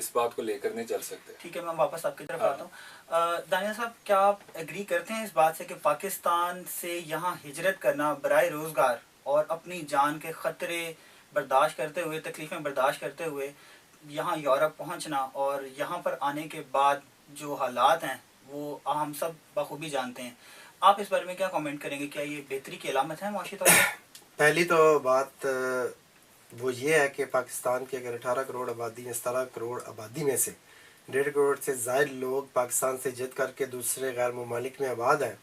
اس بات کو لے کر نہیں چل سکتے. ٹھیک ہے، میں واپس آپ کی طرف آتا ہوں. دانیہ صاحب، کیا آپ ایگری کرتے ہیں اس بات سے کہ پاکستان سے یہاں ہجرت کرنا برائے روزگار اور اپنی جان کے خطرے برداشت کرتے ہوئے، تکلیفیں برداشت کرتے ہوئے یہاں یورپ پہنچنا اور یہاں پر آنے کے بعد جو حالات ہیں وہ ہم سب بخوبی جانتے ہیں، آپ اس بارے میں کیا کامنٹ کریں گے؟ کیا یہ بہتری کی علامت ہے معاشی طور پر؟ پہلی تو بات وہ یہ ہے کہ پاکستان کی اگر 18 کروڑ آبادی ہے، 17 کروڑ آبادی میں سے 1.5 کروڑ سے زائد لوگ پاکستان سے ہجرت کر کے دوسرے غیر ممالک میں آباد ہیں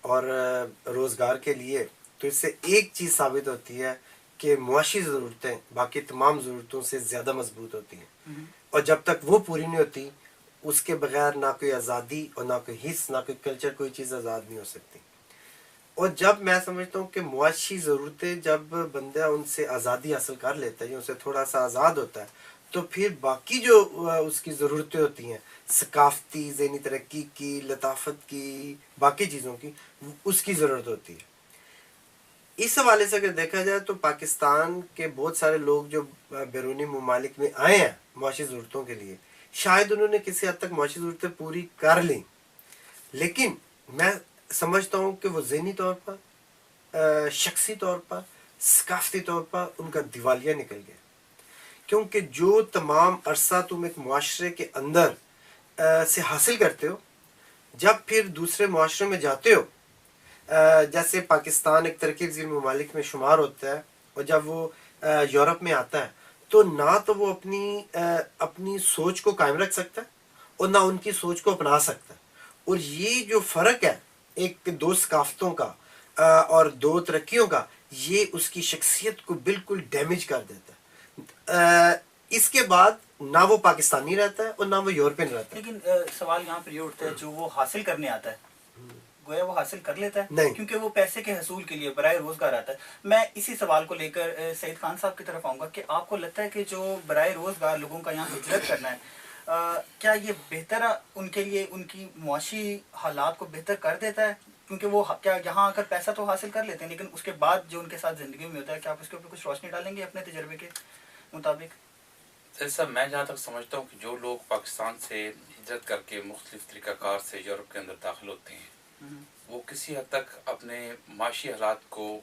اور روزگار کے لیے، تو اس سے ایک چیز ثابت ہوتی ہے کہ معاشی ضرورتیں باقی تمام ضرورتوں سے زیادہ مضبوط ہوتی ہیں، اور جب تک وہ پوری نہیں ہوتی اس کے بغیر نہ کوئی آزادی اور نہ کوئی حص، نہ کوئی کلچر، کوئی چیز آزاد نہیں ہو سکتی. اور جب میں سمجھتا ہوں کہ معاشی ضرورتیں جب بندہ ان سے آزادی حاصل کر لیتا ہے یا ان سے تھوڑا سا آزاد ہوتا ہے، تو پھر باقی جو اس کی ضرورتیں ہوتی ہیں، ثقافتی، ذہنی ترقی کی، لطافت کی، باقی چیزوں کی، اس کی ضرورت ہوتی ہے. اس حوالے سے اگر دیکھا جائے تو پاکستان کے بہت سارے لوگ جو بیرونی ممالک میں آئے ہیں معاشی ضرورتوں کے لیے، شاید انہوں نے کسی حد تک معاشی ضرورتیں پوری کر لیں، لیکن میں سمجھتا ہوں کہ وہ ذہنی طور پر، شخصی طور پر، ثقافتی طور پر ان کا دیوالیہ نکل گیا. کیونکہ جو تمام عرصہ تم ایک معاشرے کے اندر سے حاصل کرتے ہو، جب پھر دوسرے معاشرے میں جاتے ہو، جیسے پاکستان ایک ترقی پذیر ممالک میں شمار ہوتا ہے، اور جب وہ یورپ میں آتا ہے تو نہ تو وہ اپنی سوچ کو قائم رکھ سکتا ہے اور نہ ان کی سوچ کو اپنا سکتا ہے. اور یہ جو فرق ہے ایک دو ثقافتوں کا اور دو ترقیوں کا، یہ اس کی شخصیت کو بالکل ڈیمیج کر دیتا ہے. اس کے بعد نہ وہ پاکستانی رہتا ہے اور نہ وہ یورپین رہتا ہے. لیکن سوال یہاں پر یہ اٹھتا ہے، جو وہ حاصل کرنے آتا ہے گویا وہ حاصل کر لیتا ہے؟ نہیں. کیونکہ وہ پیسے کے حصول کے لیے برائے روزگار آتا ہے. میں اسی سوال کو لے کر سعید خان صاحب کی طرف آؤں گا کہ آپ کو لگتا ہے کہ جو برائے روزگار لوگوں کا یہاں ہجرت کرنا ہے، کیا یہ بہتر ان کے لیے ان کی معاشی حالات کو بہتر کر دیتا ہے؟ کیونکہ وہ کیا یہاں آ کر پیسہ تو حاصل کر لیتے ہیں، لیکن اس کے بعد جو ان کے ساتھ زندگی میں ہوتا ہے، کیا آپ اس کے اوپر کچھ روشنی ڈالیں گے اپنے تجربے کے مطابق؟ سر، میں جہاں تک سمجھتا ہوں کہ جو لوگ پاکستان سے ہجرت کر کے مختلف طریقہ کار سے یورپ کے اندر داخل ہوتے ہیں، وہ کسی حد تک اپنے معاشی حالات کو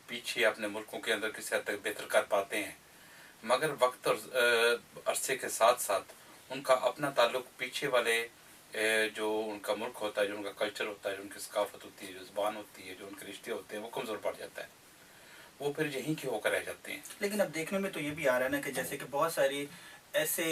پیچھے اپنے ملکوں کے اندر کسی حد تک بہتر کر پاتے ہیں، مگر وقت اور عرصے کے ساتھ ساتھ ان کا اپنا تعلق پیچھے والے جو ان کا ملک ہوتا ہے، جو ان کا کلچر ہوتا ہے، جو ان کی ثقافت ہوتی ہے، جو زبان ہوتی ہے، جو ان کے رشتے ہوتے ہیں، وہ کمزور پڑ جاتا ہے، وہ پھر یہیں کے ہو کر رہ جاتے ہیں. لیکن اب دیکھنے میں تو یہ بھی آ رہا ہے نا کہ جیسے کہ بہت ساری ایسے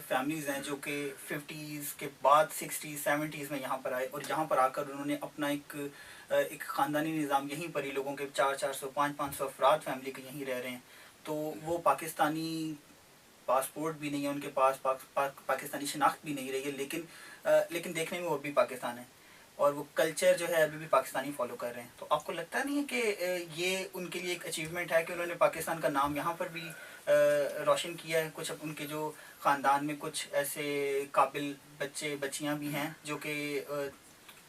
فیملیز ہیں جو کہ 50s کے بعد 60s 70s میں یہاں پر آئے اور یہاں پر آ کر انہوں نے اپنا ایک خاندانی نظام یہیں پر ہی، لوگوں کے 400 500 افراد فیملی کے یہیں رہ رہے ہیں. تو وہ پاکستانی پاسپورٹ بھی نہیں ہے ان کے پاس، پاکستانی شناخت بھی نہیں رہی ہے، لیکن دیکھنے میں وہ بھی پاکستان ہے اور وہ کلچر جو ہے ابھی بھی پاکستانی فالو کر رہے ہیں. تو آپ کو لگتا نہیں ہے کہ یہ ان کے لیے ایک اچیومنٹ ہے کہ انہوں نے پاکستان کا نام یہاں پر بھی روشن کیا ہے؟ کچھ ان کے جو خاندان میں کچھ ایسے قابل بچے بچیاں بھی ہیں جو کہ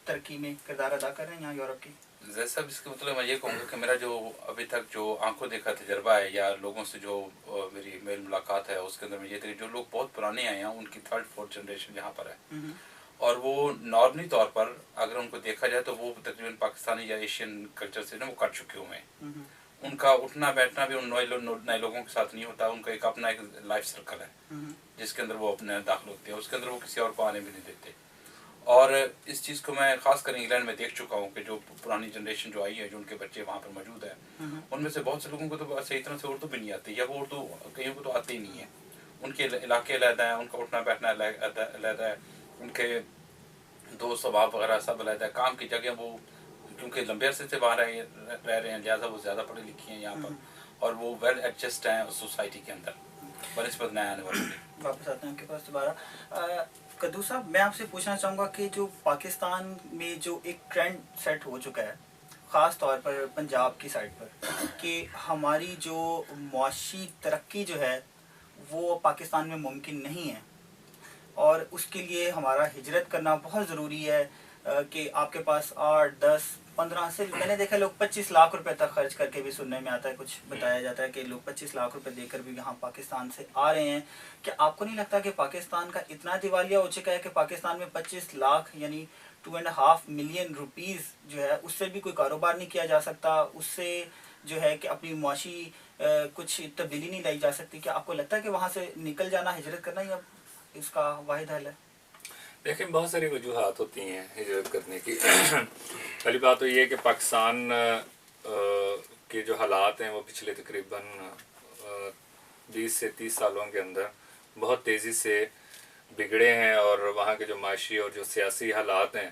ترقی میں کردار ادا کر رہے ہیں یہاں یورپ کی. زید صاحب، اس کے مطلب میں یہ کہوں گا کہ میرا جو ابھی تک جو آنکھوں دیکھا تجربہ ہے یا لوگوں سے جو میری میل ملاقات ہے، اس کے اندر میں یہ جو لوگ بہت پرانے آئے ہیں، ان کی 3rd 4th جنریشن یہاں پر ہے، اور وہ نارملی طور پر اگر ان کو دیکھا جائے تو وہ تقریباً پاکستانی یا ایشین کلچر سے وہ کٹ چکے ہوئے ہیں. ان کا اٹھنا بیٹھنا بھی ان نئے لوگوں کے ساتھ نہیں ہوتا. ان کا ایک اپنا ایک لائف سرکل ہے جس کے اندر وہ اپنے داخل ہوتے ہیں، اس کے اندر وہ کسی اور کو آنے بھی نہیں دیتے. اور اس چیز کو میں خاص کر انگلینڈ میں دیکھ چکا ہوں کہ جو پرانی جنریشن جو آئی ہے، جو ان کے بچے وہاں پر موجود ہیں، ان میں سے بہت سے لوگوں کو تو صحیح طرح سے اردو بھی نہیں آتی، یا وہ اردو کئیوں کو تو آتے ہی نہیں ہے. ان کے علاقے علیحدہ ہیں، ان کا اٹھنا بیٹھنا علیحدہ ہے، ان کے دوست احباب وغیرہ سب علیحدہ ہے. کام کی جگہ وہ کیونکہ لمبے عرصے سے باہر رہ رہے ہیں، لہٰذا وہ زیادہ پڑھے لکھے ہیں یہاں پر، اور وہ ویل ایڈجسٹ ہیں اس سوسائٹی کے اندر بنسبت نئے آنے والے. واپس آتے ہیں آپ کے پاس دوبارہ. قدوس صاحب، میں آپ سے پوچھنا چاہوں گا کہ جو پاکستان میں جو ایک ٹرینڈ سیٹ ہو چکا ہے خاص طور پر پنجاب کی سائڈ پر، کہ ہماری جو معاشی ترقی جو ہے وہ پاکستان میں ممکن نہیں ہے اور اس کے لیے ہمارا ہجرت کرنا بہت ضروری ہے. کہ آپ کے پاس 8 10 15 سے میں نے دیکھا لوگ 25 لاکھ روپے تک خرچ کر کے بھی سننے میں آتا ہے, کچھ بتایا جاتا ہے کہ لوگ 25 لاکھ روپے دے کر بھی یہاں پاکستان سے آ رہے ہیں. کہ آپ کو نہیں لگتا کہ پاکستان کا اتنا دیوالیہ ہو چکا ہے کہ پاکستان میں 25 لاکھ یعنی 2.5 ملین روپیز جو ہے اس سے بھی کوئی کاروبار نہیں کیا جا سکتا, اس سے جو ہے کہ اپنی معاشی کچھ تبدیلی نہیں لائی جا سکتی؟ کہ آپ کو لگتا ہے کہ وہاں سے نکل جانا, ہجرت کرنا ہی اب اس کا واحد حل ہے؟ دیکھیں بہت ساری وجوہات ہوتی ہیں ہجرت کرنے کی. پہلی بات تو یہ ہے کہ پاکستان کے جو حالات ہیں وہ پچھلے تقریباً 20 سے 30 سالوں کے اندر بہت تیزی سے بگڑے ہیں, اور وہاں کے جو معاشی اور جو سیاسی حالات ہیں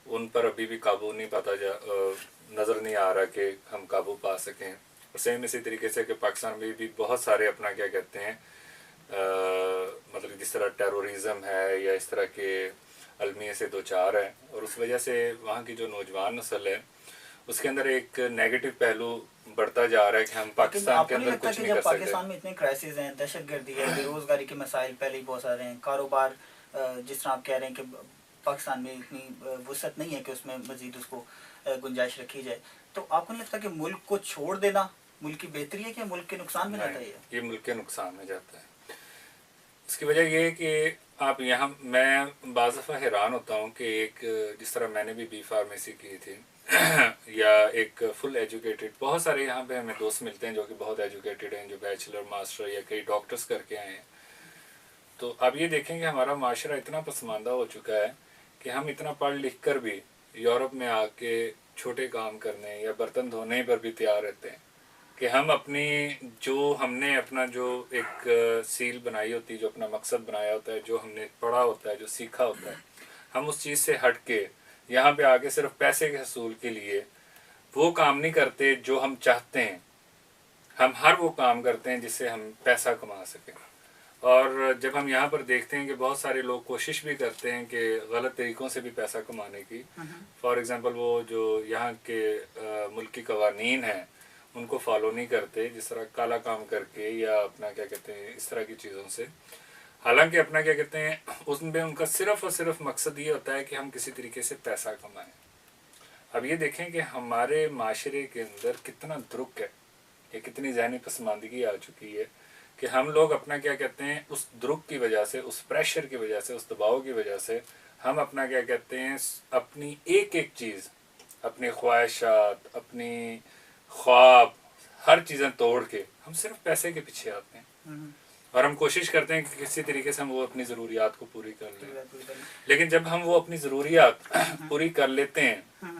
ان پر ابھی بھی قابو نہیں پاتا نظر نہیں آ رہا کہ ہم قابو پا سکیں. اور سیم اسی طریقے سے کہ پاکستان میں بھی بہت سارے اپنا کیا کہتے ہیں مطلب جس طرح ٹیروریزم ہے یا اس طرح کے المیے سے دوچار ہے, اور اس وجہ سے وہاں کی جو نوجوان نسل ہے اس کے اندر ایک نیگیٹو پہلو بڑھتا جا رہا ہے کہ ہم پاکستان کے اندر کچھ نہیں کر سکتے. پاکستان میں اتنے کرائسز ہیں, دہشت گردی ہے, بے روزگاری کے مسائل پہلے ہی بہت سارے ہیں, کاروبار جس طرح آپ کہہ رہے ہیں کہ پاکستان میں اتنی وسعت نہیں ہے کہ اس میں مزید اس کو گنجائش رکھی جائے, تو آپ کو نہیں لگتا کہ ملک کو چھوڑ دینا ملک کی بہتری ہے کہ ملک کے نقصان میں جاتا ہے؟ یہ ملک کے نقصان میں جاتا ہے. اس کی وجہ یہ ہے کہ آپ یہاں میں بعض دفعہ حیران ہوتا ہوں کہ ایک جس طرح میں نے بھی بی فارمیسی کی تھی یا ایک فل ایجوکیٹڈ, بہت سارے یہاں پہ ہمیں دوست ملتے ہیں جو کہ بہت ایجوکیٹڈ ہیں, جو بیچلر ماسٹر یا کئی ڈاکٹرز کر کے آئے ہیں. تو آپ یہ دیکھیں کہ ہمارا معاشرہ اتنا پسماندہ ہو چکا ہے کہ ہم اتنا پڑھ لکھ کر بھی یورپ میں آ کے چھوٹے کام کرنے یا برتن دھونے پر بھی تیار رہتے ہیں کہ ہم اپنی جو ہم نے اپنا جو ایک سیل بنائی ہوتی ہے, جو اپنا مقصد بنایا ہوتا ہے, جو ہم نے پڑھا ہوتا ہے, جو سیکھا ہوتا ہے, ہم اس چیز سے ہٹ کے یہاں پہ آ کے صرف پیسے کے حصول کے لیے وہ کام نہیں کرتے جو ہم چاہتے ہیں. ہم ہر وہ کام کرتے ہیں جس سے ہم پیسہ کما سکیں. اور جب ہم یہاں پر دیکھتے ہیں کہ بہت سارے لوگ کوشش بھی کرتے ہیں کہ غلط طریقوں سے بھی پیسہ کمانے کی, فار ایگزامپل وہ جو یہاں کے ملکی قوانین ہیں ان کو فالو نہیں کرتے, جس طرح کالا کام کر کے یا اپنا کیا کہتے ہیں اس طرح کی چیزوں سے, حالانکہ اپنا کیا کہتے ہیں اس میں ان کا صرف اور صرف مقصد یہ ہوتا ہے کہ ہم کسی طریقے سے پیسہ کمائیں. اب یہ دیکھیں کہ ہمارے معاشرے کے اندر کتنا درک ہے, یہ کتنی ذہنی پسماندگی آ چکی ہے کہ ہم لوگ اپنا کیا کہتے ہیں اس درک کی وجہ سے, اس پریشر کی وجہ سے, اس دباؤ کی وجہ سے ہم اپنا کیا کہتے ہیں اپنی ایک ایک چیز, اپنی خواہشات, اپنی خواب, ہر چیزیں توڑ کے ہم صرف پیسے کے پیچھے آتے ہیں اور ہم کوشش کرتے ہیں کہ کسی طریقے سے ہم وہ اپنی ضروریات کو پوری کر لیں. لیکن جب ہم وہ اپنی ضروریات پوری کر لیتے ہیں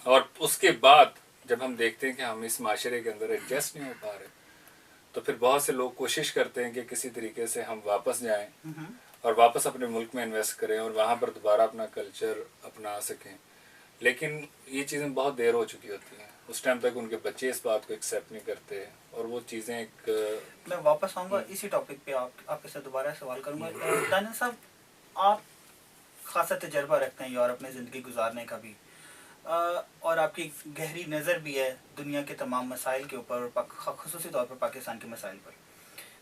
اور اس کے بعد جب ہم دیکھتے ہیں کہ ہم اس معاشرے کے اندر ایڈجسٹ نہیں ہو پا رہے, تو پھر بہت سے لوگ کوشش کرتے ہیں کہ کسی طریقے سے ہم واپس جائیں اور واپس اپنے ملک میں انویسٹ کریں اور وہاں پر دوبارہ اپنا کلچر اپنا سکیں. لیکن یہ چیزیں بہت دیر ہو چکی ہوتی ہیں, اس ٹائم تک ان کے بچے اس بات کو ایکسیپٹ نہیں کرتے, اور وہ چیزیں ایک میں واپس آؤں گا اسی ٹاپک پہ, آپ کے ساتھ دوبارہ سوال کروں گا. دانیال صاحب, آپ خاصا تجربہ رکھتے ہیں یورپ میں زندگی گزارنے کا بھی, اور آپ کی گہری نظر بھی ہے دنیا کے تمام مسائل کے اوپر, خصوصی طور پر پاکستان کے مسائل پر.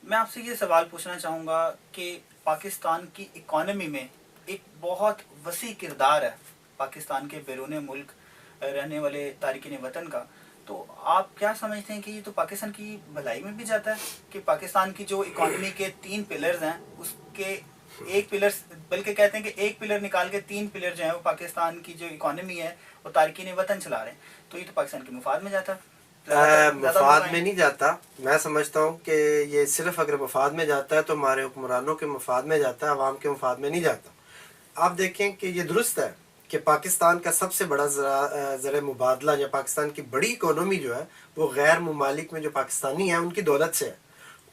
میں آپ سے یہ سوال پوچھنا چاہوں گا کہ پاکستان کی اکانومی میں ایک بہت وسیع کردار ہے پاکستان کے بیرون ملک رہنے والے تارکین وطن کا, تو آپ کیا سمجھتے ہیں کہ یہ تو پاکستان کی بھلائی میں بھی جاتا ہے کہ پاکستان کی جو اکانومی کے 3 پلرز ہیں اس کے ایک پلر, بلکہ کہتے ہیں کہ ایک پلر نکال کے 3 پلر جو ہیں وہ پاکستان کی جو اکانومی ہے وہ تارکین وطن چلا رہے ہیں, تو یہ تو پاکستان کے مفاد میں جاتا ہے؟ مفاد میں نہیں جاتا. میں سمجھتا ہوں کہ یہ صرف اگر مفاد میں جاتا ہے تو ہمارے حکمرانوں کے مفاد میں جاتا ہے, عوام کے مفاد میں نہیں جاتا. آپ دیکھیں کہ یہ درست ہے کہ پاکستان کا سب سے بڑا زر مبادلہ یا پاکستان کی بڑی اکانومی جو ہے وہ غیر ممالک میں جو پاکستانی ہیں ان کی دولت سے ہے.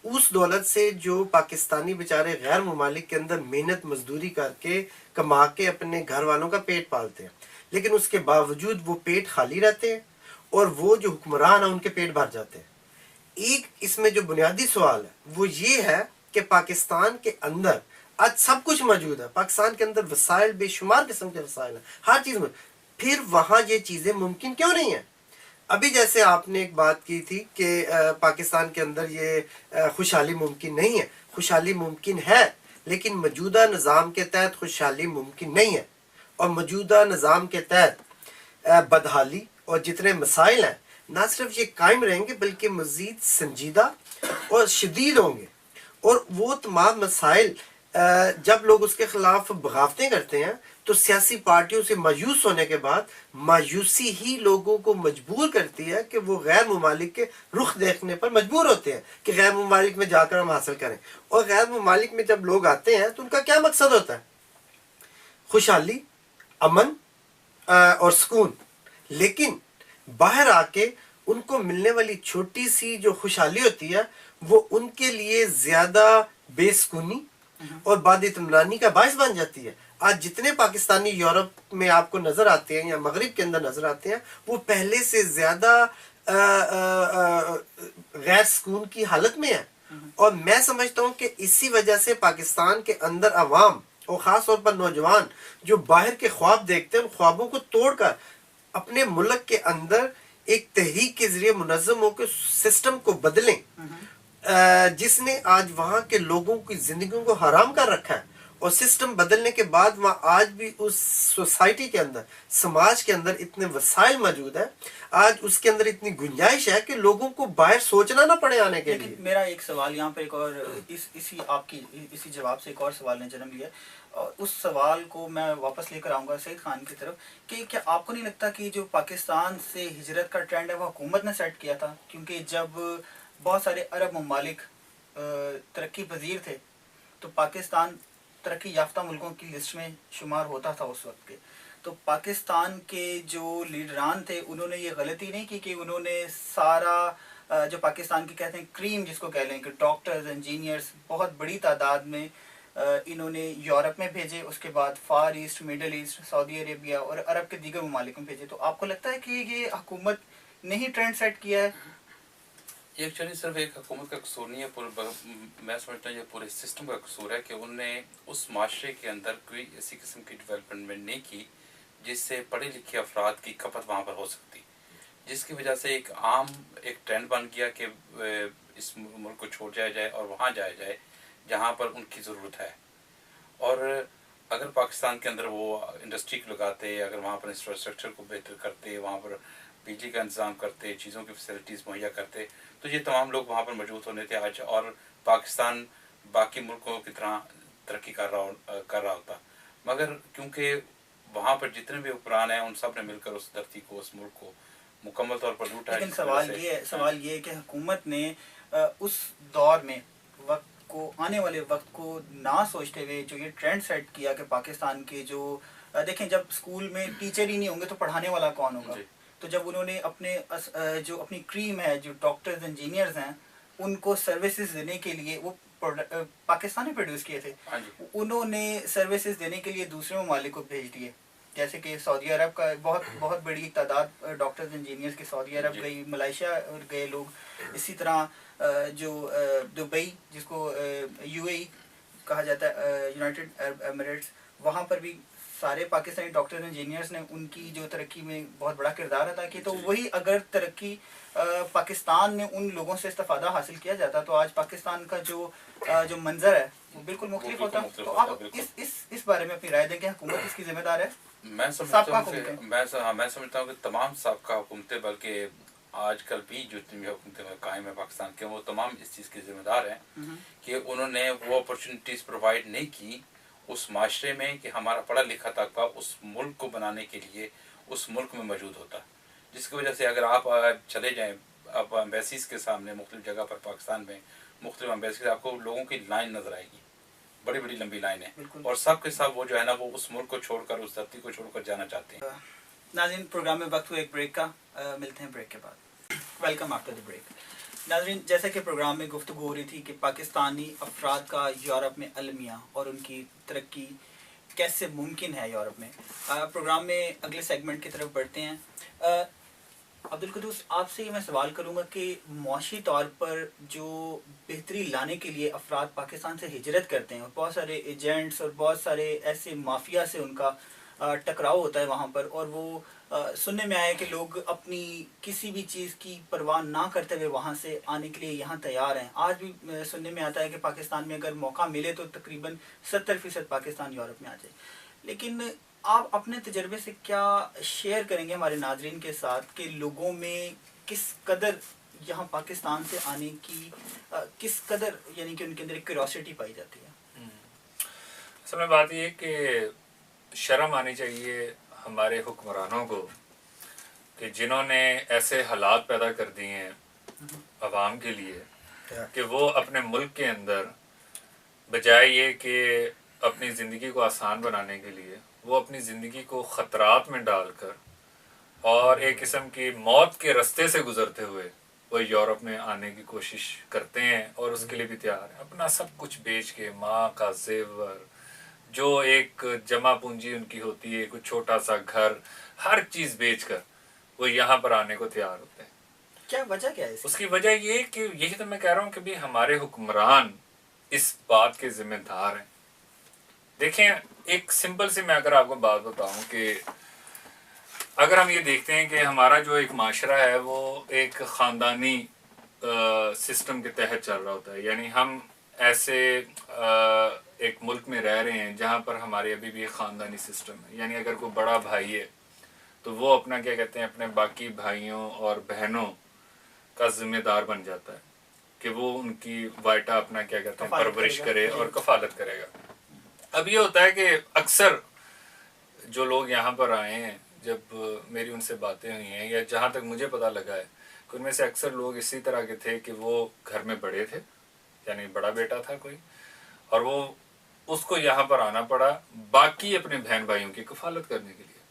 اس دولت سے جو پاکستانی بیچارے غیر ممالک کے اندر محنت مزدوری کر کے کما کے اپنے گھر والوں کا پیٹ پالتے ہیں, لیکن اس کے باوجود وہ پیٹ خالی رہتے ہیں اور وہ جو حکمران ہیں ان کے پیٹ بھر جاتے ہیں. ایک اس میں جو بنیادی سوال ہے وہ یہ ہے کہ پاکستان کے اندر آج سب کچھ موجود ہے, پاکستان کے اندر وسائل بے شمار قسم کے وسائل ہیں, ہر چیز میں, پھر وہاں یہ چیزیں ممکن کیوں نہیں ہیں؟ ابھی جیسے آپ نے ایک بات کی تھی کہ پاکستان کے اندر یہ خوشحالی ممکن نہیں ہے. خوشحالی ممکن ہے لیکن موجودہ نظام کے تحت خوشحالی ممکن نہیں ہے, اور موجودہ نظام کے تحت بدحالی اور جتنے مسائل ہیں نہ صرف یہ قائم رہیں گے بلکہ مزید سنجیدہ اور شدید ہوں گے. اور وہ تمام مسائل جب لوگ اس کے خلاف بغاوتیں کرتے ہیں تو سیاسی پارٹیوں سے مایوس ہونے کے بعد مایوسی ہی لوگوں کو مجبور کرتی ہے کہ وہ غیر ممالک کے رخ دیکھنے پر مجبور ہوتے ہیں کہ غیر ممالک میں جا کر ہم حاصل کریں. اور غیر ممالک میں جب لوگ آتے ہیں تو ان کا کیا مقصد ہوتا ہے؟ خوشحالی، امن اور سکون. لیکن باہر آ کے ان کو ملنے والی چھوٹی سی جو خوشحالی ہوتی ہے وہ ان کے لیے زیادہ بے سکونی اور باد اطمینانی کا باعث بن جاتی ہے. آج جتنے پاکستانی یورپ میں آپ کو نظر آتے ہیں یا مغرب کے اندر نظر آتے ہیں وہ پہلے سے زیادہ غیر سکون کی حالت میں ہیں. اور میں سمجھتا ہوں کہ اسی وجہ سے پاکستان کے اندر عوام اور خاص طور پر نوجوان جو باہر کے خواب دیکھتے ہیں ان خوابوں کو توڑ کر اپنے ملک کے اندر ایک تحریک کے ذریعے منظم ہو کے سسٹم کو بدلیں جس نے آج وہاں کے لوگوں کی زندگیوں کو حرام کر رکھا ہے. اور سسٹم بدلنے کے بعد وہاں آج بھی اس سوسائٹی کے اندر سماج کے اندر اتنے وسائل موجود ہیں, آج اس کے اندر اتنی گنجائش ہے کہ لوگوں کو باہر سوچنا نہ پڑے آنے کے لیے. میرا ایک سوال یہاں پہ ایک اور اسی جواب سے ایک اور سوال نے جنم لیا. اس سوال کو میں واپس لے کر آؤں گا سعید خان کی طرف کہ کیا آپ کو نہیں لگتا کہ جو پاکستان سے ہجرت کا ٹرینڈ ہے وہ حکومت نے سیٹ کیا تھا؟ کیونکہ جب بہت سارے عرب ممالک ترقی پذیر تھے تو پاکستان ترقی یافتہ ملکوں کی لسٹ میں شمار ہوتا تھا اس وقت کے. تو پاکستان کے جو لیڈران تھے انہوں نے یہ غلطی نہیں کی کہ انہوں نے سارا جو پاکستان کی کہتے ہیں کریم جس کو کہہ لیں کہ ڈاکٹرز انجینئرز بہت بڑی تعداد میں انہوں نے یورپ میں بھیجے, اس کے بعد فار ایسٹ, مڈل ایسٹ, سعودی عربیہ اور عرب کے دیگر ممالک میں بھیجے. تو آپ کو لگتا ہے کہ یہ حکومت نے ہی ٹرینڈ سیٹ کیا ہے؟ یہ ایکچولی صرف ایک حکومت کا قصور نہیں ہے, میں سمجھتا ہوں یہ پورے سسٹم کا قصور ہے کہ انہوں نے اس معاشرے کے اندر کوئی ایسی قسم کی ڈیولپمنٹ نہیں کی جس سے پڑھے لکھے افراد کی کھپت وہاں پر ہو سکتی, جس کی وجہ سے ایک عام ایک ٹرینڈ بن گیا کہ اس ملک کو چھوڑ جایا جائے اور وہاں جایا جائے جہاں پر ان کی ضرورت ہے. اور اگر پاکستان کے اندر وہ انڈسٹری کو لگاتے, اگر وہاں پر انفراسٹرکچر کو بہتر کرتے, وہاں پر بجلی کا انتظام کرتے, چیزوں کی فیسلٹیز مہیا کرتے, تو یہ تمام لوگ وہاں پر موجود ہونے تھے آج, اور پاکستان باقی ملکوں کی طرح ترقی کر رہا ہوتا. مگر کیونکہ وہاں پر جتنے بھی حکمران ہیں ان سب نے مل کر اس دھرتی کو, اس ملک کو مکمل طور پر لوٹا ہے. لیکن سوال یہ ہے کہ حکومت نے اس دور میں وقت کو, آنے والے وقت کو نہ سوچتے ہوئے جو یہ ٹرینڈ سیٹ کیا کہ پاکستان کے جو دیکھیں جب اسکول میں ٹیچر ہی نہیں ہوں گے تو پڑھانے والا کون ہوگا؟ تو جب انہوں نے اپنی کریم ہے, جو ڈاکٹرز انجینئرز ہیں, ان کو سروسز دینے کے لیے وہ پاکستانی پروڈیوس کیے تھے, انہوں نے سروسز دینے کے لیے دوسرے ممالک کو بھیج دیے. جیسے کہ سعودی عرب کا بہت بڑی تعداد ڈاکٹرز انجینئرز کی سعودی عرب گئی, ملائیشیا گئے لوگ. اسی طرح جو دبئی جس کو یو اے ای کہا جاتا ہے, یونائٹڈ عرب ایمریٹس, وہاں پر بھی سارے پاکستانی ڈاکٹر انجینئرز نے ان کی جو ترقی میں بہت بڑا کردار ادا کیا. تو وہی اگر ترقی پاکستان میں ان لوگوں سے استفادہ حاصل کیا جاتا تو آج پاکستان کا جو منظر ہے وہ بالکل مختلف ہوتا. تو آپ اس بارے میں اپنی رائے دیں کہ حکومت اس کی ذمہ دار ہے؟ میں سمجھتا ہوں کہ تمام سابقہ حکومتیں, بلکہ آج کل بھی جو اتنی حکومتیں قائم ہیں پاکستان کے, وہ تمام اس چیز کی ذمہ دار ہیں کہ انہوں نے وہ اپرچونیٹیز پرووائڈ نہیں کی اس معاشرے میں کہ ہمارا پڑھا لکھا طبقہ اس ملک کو بنانے کے لیے اس ملک میں موجود ہوتا. جس کی وجہ سے اگر آپ چلے جائیں آپ ایمبیسیز کے سامنے مختلف جگہ پر پاکستان میں, مختلف ایمبیسیز, آپ کو لوگوں کی لائن نظر آئے گی, بڑی بڑی لمبی لائنیں, اور سب کے سب وہ جو ہے نا وہ اس ملک کو چھوڑ کر, اس دھرتی کو چھوڑ کر جانا چاہتے ہیں. ناظرین پروگرام میں وقت ہوا ایک بریک کا, ملتے ہیں بریک کے بعد. Welcome after the break. ناظرین جیسا کہ پروگرام میں گفتگو ہو رہی تھی کہ پاکستانی افراد کا یورپ میں المیہ اور ان کی ترقی کیسے ممکن ہے یورپ میں. پروگرام میں اگلے سیگمنٹ کی طرف بڑھتے ہیں. عبدالقدوس آپ سے میں سوال کروں گا کہ معاشی طور پر جو بہتری لانے کے لیے افراد پاکستان سے ہجرت کرتے ہیں, اور بہت سارے ایجنٹس اور بہت سارے ایسے مافیا سے ان کا ٹکراؤ ہوتا ہے وہاں پر, اور وہ سننے میں آیا کہ لوگ اپنی کسی بھی چیز کی پرواہ نہ کرتے ہوئے وہاں سے آنے کے لیے یہاں تیار ہیں. آج بھی سننے میں آتا ہے کہ پاکستان میں اگر موقع ملے تو تقریباً 70% پاکستان یورپ میں آ جائے. لیکن آپ اپنے تجربے سے کیا شیئر کریں گے ہمارے ناظرین کے ساتھ کہ لوگوں میں کس قدر یہاں پاکستان سے آنے کی کس قدر یعنی کہ ان کے اندر ایک کیوریوسٹی پائی جاتی ہے؟ اصل میں بات یہ کہ شرم آنی چاہیے ہمارے حکمرانوں کو کہ جنہوں نے ایسے حالات پیدا کر دیے ہیں عوام کے لیے کہ وہ اپنے ملک کے اندر بجائے یہ کہ اپنی زندگی کو آسان بنانے کے لیے وہ اپنی زندگی کو خطرات میں ڈال کر اور ایک قسم کی موت کے رستے سے گزرتے ہوئے وہ یورپ میں آنے کی کوشش کرتے ہیں اور اس کے لیے بھی تیار ہیں، اپنا سب کچھ بیچ کے، ماں کا زیور، جو ایک جمع پونجی ان کی ہوتی ہے، کوئی چھوٹا سا گھر، ہر چیز بیچ کر وہ یہاں پر آنے کو تیار ہوتے ہیں۔ کیا وجہ کیا ہے اس کی وجہ یہ کہ یہی تو میں کہہ رہا ہوں کہ بھی ہمارے حکمران اس بات کے ذمہ دار ہیں۔ دیکھیں ایک سمپل سی میں اگر آپ کو بات بتاؤں کہ اگر ہم یہ دیکھتے ہیں کہ ہمارا جو ایک معاشرہ ہے وہ ایک خاندانی سسٹم کے تحت چل رہا ہوتا ہے، یعنی ہم ایسے ایک ملک میں رہ رہے ہیں جہاں پر ہمارے ابھی بھی ایک خاندانی سسٹم ہے، یعنی اگر کوئی بڑا بھائی ہے تو وہ اپنا کیا کہتے ہیں اپنے باقی بھائیوں اور بہنوں کا ذمہ دار بن جاتا ہے کہ وہ ان کی وائٹا اپنا کیا کہتے ہیں پرورش کرے اور کفالت کرے گا۔ اب یہ ہوتا ہے کہ اکثر جو لوگ یہاں پر آئے ہیں، جب میری ان سے باتیں ہوئی ہیں یا جہاں تک مجھے پتہ لگا ہے کہ ان میں سے اکثر لوگ اسی طرح کے تھے کہ وہ گھر میں بڑے تھے، یعنی بڑا بیٹا تھا کوئی، اور وہ اس کو یہاں پر آنا پڑا باقی اپنے بہن بھائیوں کی کفالت کرنے کے لیے۔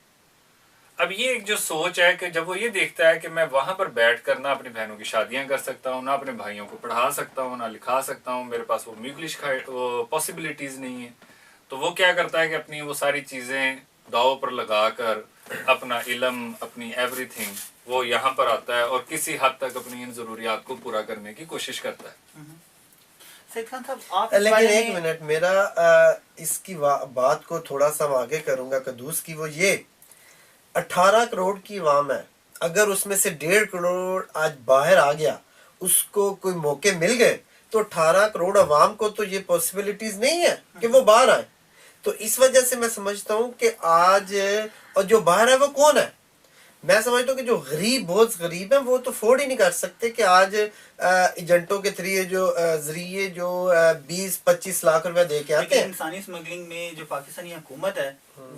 اب یہ ایک جو سوچ ہے کہ جب وہ یہ دیکھتا ہے کہ میں وہاں پر بیٹھ کر نہ اپنی بہنوں کی شادیاں کر سکتا ہوں، نہ اپنے بھائیوں کو پڑھا سکتا ہوں، نہ لکھا سکتا ہوں، میرے پاس وہ انگلش پاسبلٹیز نہیں ہیں، تو وہ کیا کرتا ہے کہ اپنی وہ ساری چیزیں داؤ پر لگا کر اپنا علم، اپنی ایوری تھنگ وہ یہاں پر آتا ہے اور کسی حد تک اپنی ان ضروریات کو پورا کرنے کی کوشش کرتا ہے۔ سید خان صاحب آپ لیکن ایک منٹ، میرا اس کی بات کو تھوڑا سا آگے کروں گا قدوس کی، وہ یہ 18 کروڑ کی عوام ہے، اگر اس میں سے 1.5 کروڑ آج باہر آ گیا، اس کو کوئی موقع مل گئے، تو 18 کروڑ عوام کو تو یہ پاسبلٹیز نہیں ہے کہ وہ باہر آئے۔ تو اس وجہ سے میں سمجھتا ہوں کہ آج اور جو باہر ہے وہ کون ہے؟ میں سمجھتا ہوں کہ جو غریب بہت غریب ہیں وہ تو افورڈ ہی نہیں کر سکتے کہ آج ایجنٹوں کے ذریعے جو 20-25 لاکھ روپے دے کے آتے ہیں۔ انسانی اسمگلنگ میں جو پاکستانی حکومت ہے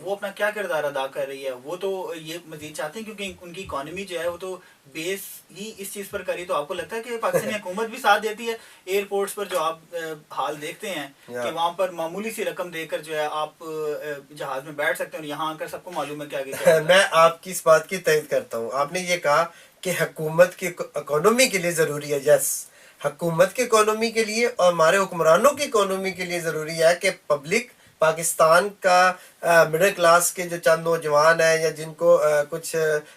وہ اپنا کیا کردار ادا کر رہی ہے؟ وہ تو یہ مزید چاہتے ہیں کیونکہ ان کی اکانومی جو ہے وہ تو بیس ہی اس چیز پر کری، تو آپ کو لگتا ہے کہ پاکستانی حکومت بھی ساتھ دیتی ہے؟ ایئرپورٹس پر جو آپ حال دیکھتے ہیں کہ وہاں پر معمولی سی رقم دے کر جو ہے آپ جہاز میں بیٹھ سکتے ہیں اور یہاں آ کر سب کو معلوم ہے کہ میں آپ کی اس بات کی تائید کرتا ہوں۔ آپ نے یہ کہا کہ حکومت کی اکانومی کے لیے ضروری ہے، یس، حکومت کی اکانومی کے لیے اور ہمارے حکمرانوں کی اکانومی کے لیے ضروری ہے کہ پبلک پاکستان کا مڈل کلاس کے جو چند نوجوان ہیں یا جن کو کچھ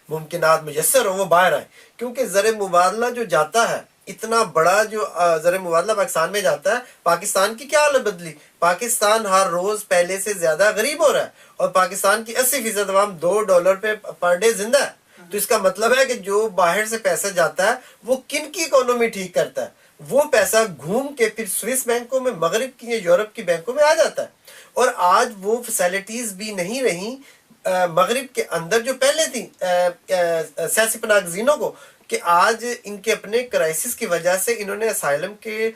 ممکنات میسر ہوں وہ باہر آئیں، کیونکہ زر مبادلہ جو جاتا ہے، اتنا بڑا جو زر مبادلہ پاکستان میں جاتا ہے، پاکستان کی کیا حالت بدلی؟ پاکستان ہر روز پہلے سے زیادہ غریب ہو رہا ہے اور پاکستان کی 80% عوام $2 پہ پر ڈے زندہ ہے۔ تو اس کا مطلب ہے کہ جو باہر سے پیسہ جاتا ہے وہ کن کی اکانومی ٹھیک کرتا ہے؟ وہ پیسہ گھوم کے پھر سوئس بینکوں میں، مغرب کی یا یورپ کی بینکوں میں آ جاتا ہے، اور آج وہ فیسلٹیز بھی نہیں رہیں مغرب کے اندر جو پہلے تھی سیاسی پناہ گزینوں کو، کہ آج ان کے اپنے کرائسس کی وجہ سے انہوں نے اسائلم کے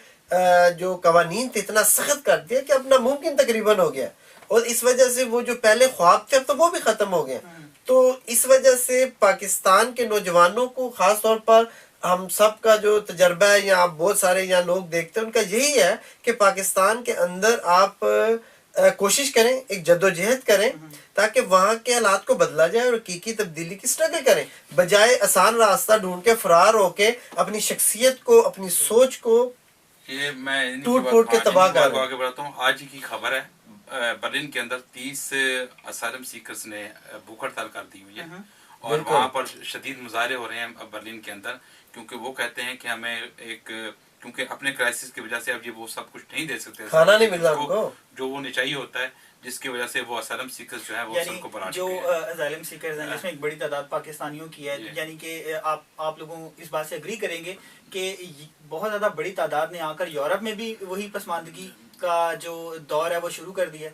جو قوانین تھے اتنا سخت کر دیا کہ اب ناممکن تقریباً ہو گیا، اور اس وجہ سے وہ جو پہلے خواب تھے تو وہ بھی ختم ہو گئے۔ تو اس وجہ سے پاکستان کے نوجوانوں کو، خاص طور پر ہم سب کا جو تجربہ ہے یا آپ بہت سارے یہاں لوگ دیکھتے ہیں، ان کا یہی ہے کہ پاکستان کے اندر آپ کوشش کریں، ایک جدوجہد کریں تاکہ وہاں کے حالات کو بدلا جائے اور حقیقی تبدیلی کی اسٹرگل کریں، بجائے آسان راستہ ڈھونڈ کے فرار ہو کے اپنی شخصیت کو، اپنی سوچ کو یہ میں ٹوٹ پھوٹ کے تباہ کر رہے ہیں۔ آگے بڑھاتا ہوں۔ آج کی خبر ہے برلن کے اندر 30 اسائلم سیکرز نے بھوک ہڑتال کر دی ہوئی ہے، اور وہاں پر شدید مظاہرے ہو رہے ہیں برلن کے اندر، کیونکہ وہ کہتے ہیں کہ ہمیں ایک، کیونکہ اپنے کرائسس کی وجہ سے اب یہ وہ سب کچھ نہیں دے سکتے، کھانا نہیں مل رہا ان کو جو وہ چاہیے ہوتا ہے، جس کی وجہ سے وہ اسائلم سیکرز جو ہیں وہ سن کو بنا جو اسائلم سیکرز ہیں جس میں ایک بڑی تعداد پاکستانیوں کی ہے، یعنی کہ آپ لوگوں اس بات سے اگری کریں گے کہ بہت زیادہ بڑی تعداد نے آ کر یورپ میں بھی وہی پسماندگی کا جو دور ہے وہ شروع کر دیا ہے؟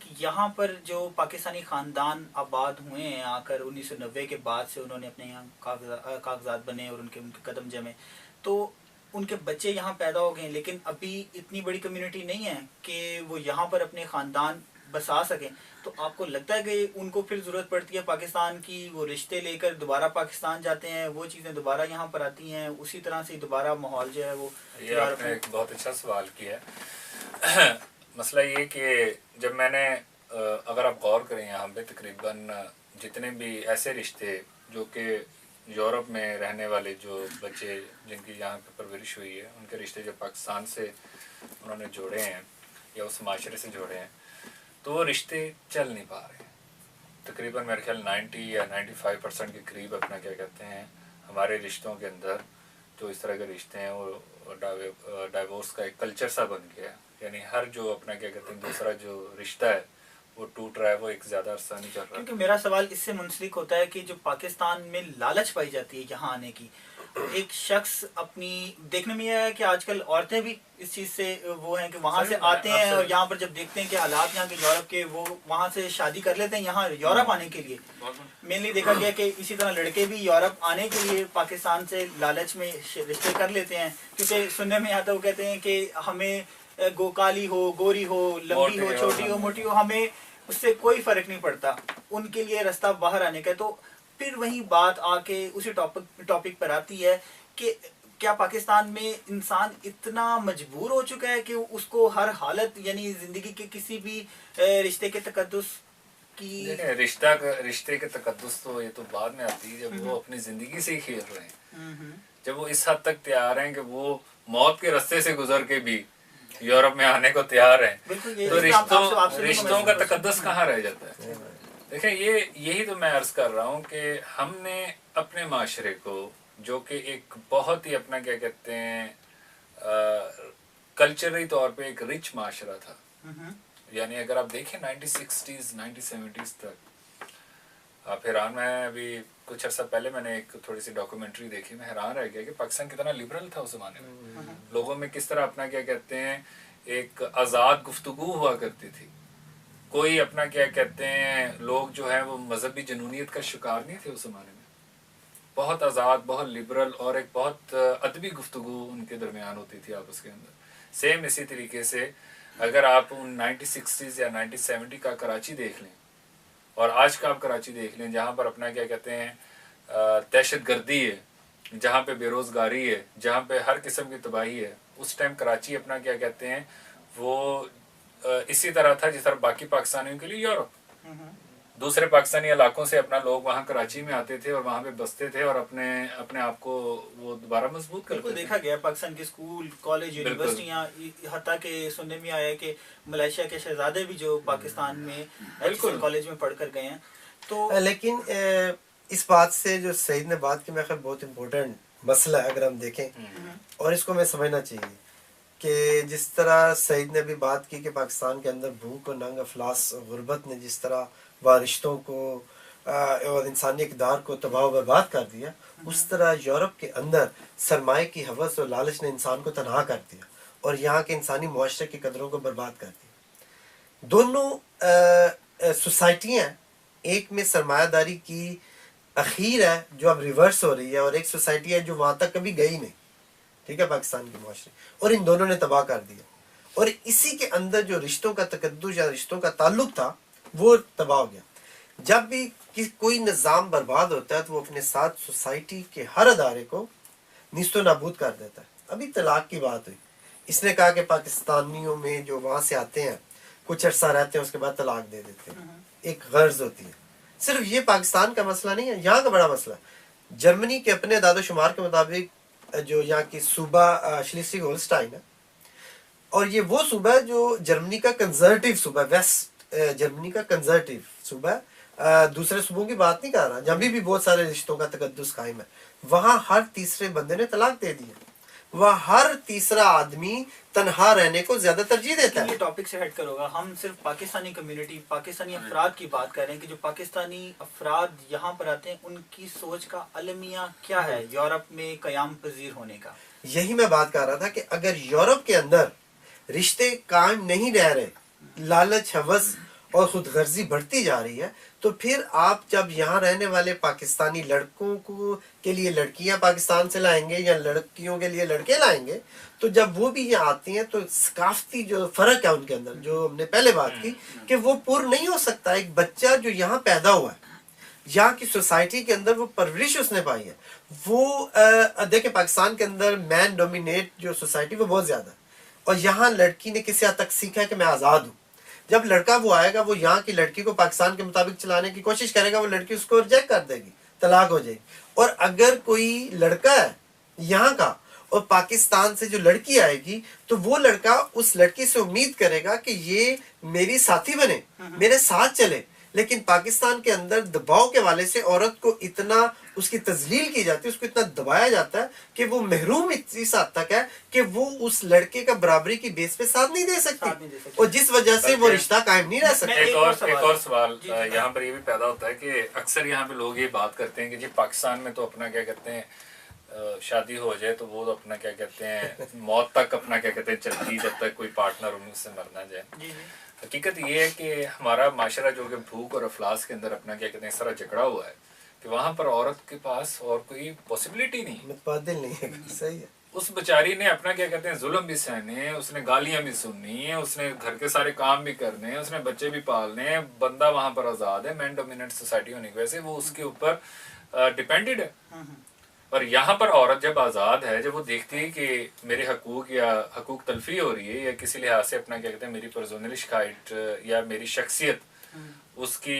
کہ یہاں پر جو پاکستانی خاندان آباد ہوئے ہیں آ کر 1990 کے بعد سے انہوں نے اپنے یہاں کاغذات بنے اور ان کے قدم جمے، تو ان کے بچے یہاں پیدا ہو گئے ہیں، لیکن ابھی اتنی بڑی کمیونٹی نہیں ہے کہ وہ یہاں پر اپنے خاندان بسا سکیں. تو آپ کو لگتا ہے کہ ان کو پھر ضرورت پڑتی ہے پاکستان کی، وہ رشتے لے کر دوبارہ پاکستان جاتے ہیں، وہ چیزیں دوبارہ یہاں پر آتی ہیں، اسی طرح سے دوبارہ ماحول جو ہے وہ یہ آپ نے ایک بہت اچھا سوال کیا ہے. مسئلہ یہ کہ جب میں نے اگر آپ غور کریں یہاں پہ تقریباً جتنے بھی ایسے رشتے جو کہ یورپ میں رہنے والے جو بچے جن کی یہاں پہ پرورش ہوئی ہے ان کے رشتے جو پاکستان سے انہوں نے جوڑے ہیں یا اس معاشرے سے جوڑے ہیں تو وہ رشتے چل نہیں پا رہے ہیں. تقریباً میرے خیال 90 یا 95% کے قریب اپنا کیا کہتے ہیں ہمارے رشتوں کے اندر جو اس طرح کے رشتے ہیں وہ ڈائیورس کا ایک کلچر سا بن گیا ہے. یعنی ہر جو اپنا کیا کہتے ہیں دوسرا جو رشتہ ہے وہ ٹوٹ رہا ہے، وہ ایک زیادہ عرصہ نہیں چل رہا. کیونکہ میرا سوال اس سے منسلک ہوتا ہے کہ جو پاکستان میں لالچ پائی جاتی ہے یہاں آنے کی، ایک شخص اپنی دیکھنے میں یہ ہے کہ آج کل عورتیں بھی اس چیز سے وہ ہیں کہ وہاں سے آتے ہیں اور یہاں پر جب دیکھتے ہیں کہ حالات یہاں کے یورپ کے، وہ وہاں سے شادی کر لیتے ہیں یہاں یورپ آنے کے لیے. مینلی دیکھا گیا کہ اسی طرح لڑکے بھی یورپ آنے کے لیے پاکستان سے لالچ میں رشتے کر لیتے ہیں، کیونکہ سننے میں آتا ہے وہ کہتے ہیں کہ ہمیں کالی ہو، گوری ہو، لمبی ہو، چھوٹی ہو، موٹی ہو، ہمیں اس سے کوئی فرق نہیں پڑتا، ان کے لیے راستہ باہر آنے کا. تو پھر وہی بات آ کے اسی ٹاپک پر آتی ہے کہ کیا پاکستان میں انسان اتنا مجبور ہو چکا ہے کہ اس کو ہر حالت یعنی زندگی کے کسی بھی رشتے کے تقدس کی رشتے کے تقدس تو یہ تو بعد میں آتی ہے جب وہ اپنی زندگی سے ہی کھیل رہے ہیں، جب وہ اس حد تک تیار ہیں کہ وہ موت کے رستے سے گزر کے بھی یورپ میں آنے کو تیار ہیں. تو رشتوں کا تقدس کہاں رہ جاتا ہے؟ دیکھیں یہی تو میں عرض کر رہا ہوں کہ ہم نے اپنے معاشرے کو جو کہ ایک بہت ہی اپنا کیا کہتے ہیں کلچری طور پہ ایک رچ معاشرہ تھا. یعنی اگر آپ دیکھیں 1960s 1970s تک آپ حیران، میں ابھی کچھ عرصہ پہلے میں نے ایک تھوڑی سی ڈاکومنٹری دیکھی، میں حیران رہ گیا کہ پاکستان کتنا لبرل تھا اس زمانے میں. لوگوں میں کس طرح اپنا کیا کہتے ہیں ایک آزاد گفتگو ہوا کرتی تھی. کوئی اپنا کیا کہتے ہیں لوگ جو ہیں وہ مذہبی جنونیت کا شکار نہیں تھے اس زمانے میں. بہت آزاد، بہت لبرل اور ایک بہت ادبی گفتگو ان کے درمیان ہوتی تھی آپس کے اندر. سیم اسی طریقے سے اگر آپ 1960s یا 1970 کا کراچی دیکھ لیں اور آج کا آپ کراچی دیکھ لیں جہاں پر اپنا کیا کہتے ہیں دہشت گردی ہے، جہاں پہ بے روزگاری ہے، جہاں پہ ہر قسم کی تباہی ہے، اس ٹائم کراچی اپنا کیا کہتے ہیں وہ اسی طرح تھا جس طرح باقی پاکستانیوں کے لیے یورپ. دوسرے پاکستانی علاقوں سے اپنا لوگ وہاں کراچی میں آتے تھے اور وہاں پہ بستے تھے اور اپنے آپ کو وہ دوبارہ مضبوط کرتے تھے. دیکھا گیا پاکستان کے اسکول، کالج، یونیورسٹیاں، حتیٰ کہ سننے میں آیا کہ ملائیشیا کے شہزادے بھی جو پاکستان میں کالج میں پڑھ کر گئے ہیں. تو لیکن اس بات سے جو سعید نے بات کی میں خیال بہت امپورٹنٹ مسئلہ ہے اگر ہم دیکھیں، اور اس کو میں سمجھنا چاہیے کہ جس طرح سعید نے بھی بات کی کہ پاکستان کے اندر بھوک و ننگ افلاس غربت نے جس طرح رشتوں کو اور انسانی اقدار کو تباہ و برباد کر دیا، اس طرح یورپ کے اندر سرمایہ کی ہوس اور لالچ نے انسان کو تنہا کر دیا اور یہاں کے انسانی معاشرے کی قدروں کو برباد کر دیا. دونوں سوسائٹیاں، ایک میں سرمایہ داری کی اخیر ہے جو اب ریورس ہو رہی ہے، اور ایک سوسائٹی ہے جو وہاں تک کبھی گئی نہیں، ٹھیک ہے، پاکستان کے معاشرے، اور ان دونوں نے تباہ کر دیا. اور اسی کے اندر جو رشتوں کا تقدس یا رشتوں کا تعلق تھا وہ تباہ ہو گیا. جب بھی کوئی نظام برباد ہوتا ہے تو وہ اپنے ساتھ سوسائٹی کے ہر ادارے کو نیست و نابود کر دیتا ہے. ابھی طلاق کی بات ہوئی، اس نے کہا کہ پاکستانیوں میں جو وہاں سے آتے ہیں کچھ عرصہ رہتے ہیں اس کے بعد طلاق دے دیتے ہیں، ایک غرض ہوتی ہے. صرف یہ پاکستان کا مسئلہ نہیں ہے، یہاں کا بڑا مسئلہ ہے. جرمنی کے اپنے اعداد و شمار کے مطابق جو یہاں کی صوبہ شلیسوگ ہولسٹائن ہے، اور یہ وہ صوبہ ہے جو جرمنی کا کنزرویٹو صوبہ، ویسٹ جرمنی کا کنزرویٹو صوبہ ہے. دوسرے صوبوں کی بات نہیں کر رہا جہاں بھی بہت سارے رشتوں کا تقدس قائم ہے. وہاں ہر تیسرے بندے نے طلاق دے دی ہے، وہ ہر تیسرا آدمی تنہا رہنے کو زیادہ ترجیح دیتا ہے. یہ ٹاپک سے ہٹ کرو گا، ہم صرف پاکستانی کمیونٹی، پاکستانی افراد کی بات کر رہے ہیں کہ جو پاکستانی افراد یہاں پر آتے ہیں ان کی سوچ کا المیہ کیا ہے یورپ میں قیام پذیر ہونے کا. یہی میں بات کر رہا تھا کہ اگر یورپ کے اندر رشتے قائم نہیں رہ رہے، لالچ، ہوس اور خود غرضی بڑھتی جا رہی ہے، تو پھر آپ جب یہاں رہنے والے پاکستانی لڑکوں کو کے لیے لڑکیاں پاکستان سے لائیں گے یا لڑکیوں کے لیے لڑکے لائیں گے، تو جب وہ بھی یہاں آتی ہیں تو ثقافتی جو فرق ہے ان کے اندر، جو ہم نے پہلے بات کی کہ وہ پر نہیں ہو سکتا. ایک بچہ جو یہاں پیدا ہوا ہے، یہاں کی سوسائٹی کے اندر وہ پرورش اس نے پائی ہے، وہ دیکھیں پاکستان کے اندر مین ڈومینیٹ جو سوسائٹی وہ بہت زیادہ ہے، اور یہاں لڑکی نے کسی حد تک سیکھا ہے کہ میں آزاد ہوں. جب لڑکا وہ آئے گا، وہ یہاں کی لڑکی کو پاکستان کے مطابق چلانے کی کوشش کرے گا، وہ لڑکی اس کو ریجیکٹ کر دے گی، طلاق ہو جائے گی. اور اگر کوئی لڑکا ہے یہاں کا اور پاکستان سے جو لڑکی آئے گی، تو وہ لڑکا اس لڑکی سے امید کرے گا کہ یہ میری ساتھی بنے، میرے ساتھ چلے. لیکن پاکستان کے اندر دباؤ کے والے سے عورت کو اتنا اس کی تذلیل کی جاتی ہے، اس کو اتنا دبایا جاتا ہے کہ وہ محروم اس حد تک ہے کہ وہ اس لڑکے کا برابری کی بیس پہ ساتھ نہیں دے سکتی، اور جس وجہ سے وہ رشتہ قائم نہیں رہ سکتا. ایک اور سوال یہاں پر یہ بھی پیدا ہوتا ہے کہ اکثر یہاں پہ لوگ یہ بات کرتے ہیں کہ جی پاکستان میں تو اپنا کیا کہتے ہیں شادی ہو جائے تو وہ اپنا کیا کہتے ہیں موت تک اپنا کیا کہتے ہیں چلتی جب تک کوئی پارٹنر ان سے مر نہ جائے. حقیقت یہ ہے کہ ہمارا معاشرہ جو کہ بھوک اور افلاس کے اندر اپنا کیا کہتے ہیں اس طرح جکڑا ہوا ہے کہ وہاں پر عورت کے پاس اور کوئی پاسبلٹی نہیں، متبادل نہیں ہے. صحیح ہے. اس بیچاری نے اپنا کیا کہتے ہیں ظلم بھی سہنے، اس نے گالیاں بھی سننی ہیں، اس نے گھر کے سارے کام بھی کرنے ہیں، اس نے بچے بھی پالنے ہیں. بندہ وہاں پر آزاد ہے، مین ڈومیننٹ سوسائٹی ہونے کی وجہ سے وہ اس کے اوپر ڈیپینڈڈ ہے. اور یہاں پر عورت جب آزاد ہے، جب وہ دیکھتی ہے کہ میرے حقوق یا حقوق تلفی ہو رہی ہے یا کسی لحاظ سے اپنا کیا کہتے ہیں میری پرسنل شکایت یا میری شخصیت اس کی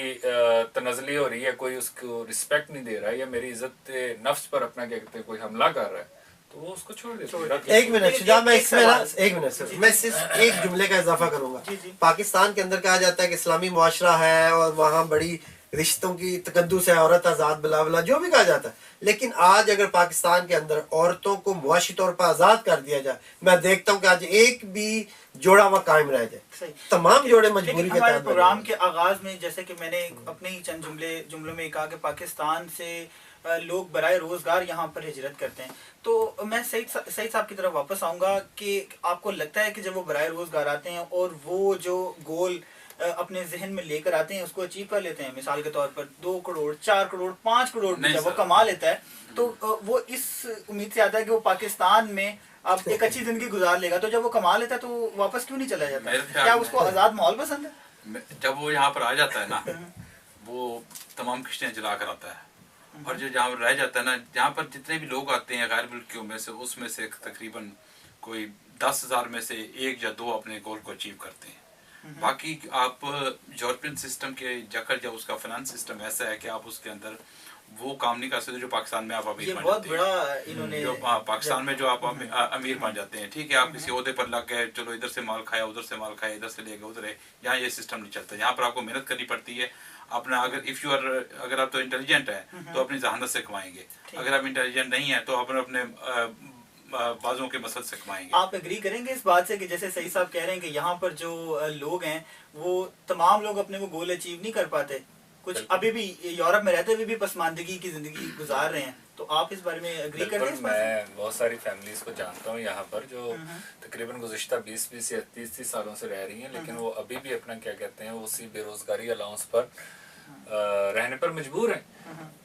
تنزلی ہو رہی ہے، کوئی اس کو رسپیکٹ نہیں دے رہا ہے یا میری عزت نفس پر اپنا کیا کہتے ہیں کوئی حملہ کر رہا ہے، تو وہ اس کو چھوڑ دیتا ہے. ایک منٹ شجاع، میں اس میں ایک منٹ سر میں صرف ایک جملے کا اضافہ کروں گا. پاکستان کے اندر کہا جاتا ہے کہ اسلامی معاشرہ ہے اور وہاں بڑی رشتوں کی تقدس ہے، عورت آزاد بلا بلا جو بھی کہا جاتا ہے، لیکن آج اگر پاکستان کے اندر عورتوں کو معاشی طور پر آزاد کر دیا جائے، میں دیکھتا ہوں کہ آج ایک بھی جوڑا ہوا قائم رہ جائے، تمام جوڑے مجبوری کے ہمارے تحت. پروگرام کے آغاز میں جیسے کہ میں نے اپنے ہی چند جملوں میں کہا کہ پاکستان سے لوگ برائے روزگار یہاں پر ہجرت کرتے ہیں، تو میں سعید صاحب کی طرف واپس آؤں گا کہ آپ کو لگتا ہے کہ جب وہ برائے روزگار آتے ہیں اور وہ جو گول اپنے ذہن میں لے کر آتے ہیں اس کو اچیو کر لیتے ہیں، مثال کے طور پر 2 کروڑ 4 کروڑ 5 کروڑ جب وہ کما لیتا ہے تو وہ اس امید سے آتا ہے کہ وہ پاکستان میں اب ایک اچھی زندگی گزار لے گا، تو جب وہ کما لیتا ہے تو واپس کیوں نہیں چلا جاتا؟ کیا اس کو آزاد ماحول پسند ہے؟ جب وہ یہاں پر آ جاتا ہے نا وہ تمام کشتیاں جلا کر آتا ہے، اور جو جہاں پر رہ جاتا ہے نا، جہاں پر جتنے بھی لوگ آتے ہیں غیر ملکیوں میں سے، اس میں سے تقریباً کوئی 10,000 میں سے 1 یا 2 اپنے گول کو اچیو کرتے ہیں. باقی آپ یورپین سسٹم کے جکڑ یا اس کا فنانس سسٹم ایسا ہے کہ آپ اس کے اندر وہ کام نہیں کر سکتے جو پاکستان میں آپ امیر بن جاتے ہیں، جو پاکستان میں جو آپ امیر بن جاتے ہیں. ٹھیک ہے، آپ کسی عہدے پر لگ گئے، چلو ادھر سے مال کھایا، ادھر سے مال کھایا، ادھر سے لے گئے ادھر ہے. یہاں یہ سسٹم نہیں چلتا، یہاں پر آپ کو محنت کرنی پڑتی ہے. اپنا اگر آپ تو انٹیلیجنٹ ہے تو اپنی ذہانت سے کمائیں گے، اگر آپ انٹیلیجنٹ نہیں ہیں تو اپنے بازوں کے مسل سے کمائیں گے. آپ اگری کریں گے اس بات سے کہ جیسے سعید صاحب کہہ رہے ہیں کہ یہاں پر جو لوگ ہیں وہ تمام لوگ اپنے وہ گول اچیو نہیں کر پاتے، کچھ ابھی بھی یورپ میں رہتے ہوئے بھی پسماندگی کی زندگی گزار رہے ہیں، تو آپ اس بارے میں اگری کرتے ہیں؟ میں بہت ساری فیملیز کو جانتا ہوں یہاں پر جو تقریباً گزشتہ 20 یا 30 سالوں سے رہ رہی ہیں، لیکن وہ ابھی بھی اپنا کیا کہتے ہیں اسی بے روزگاری الاؤنس پر رہنے پر مجبور ہیں.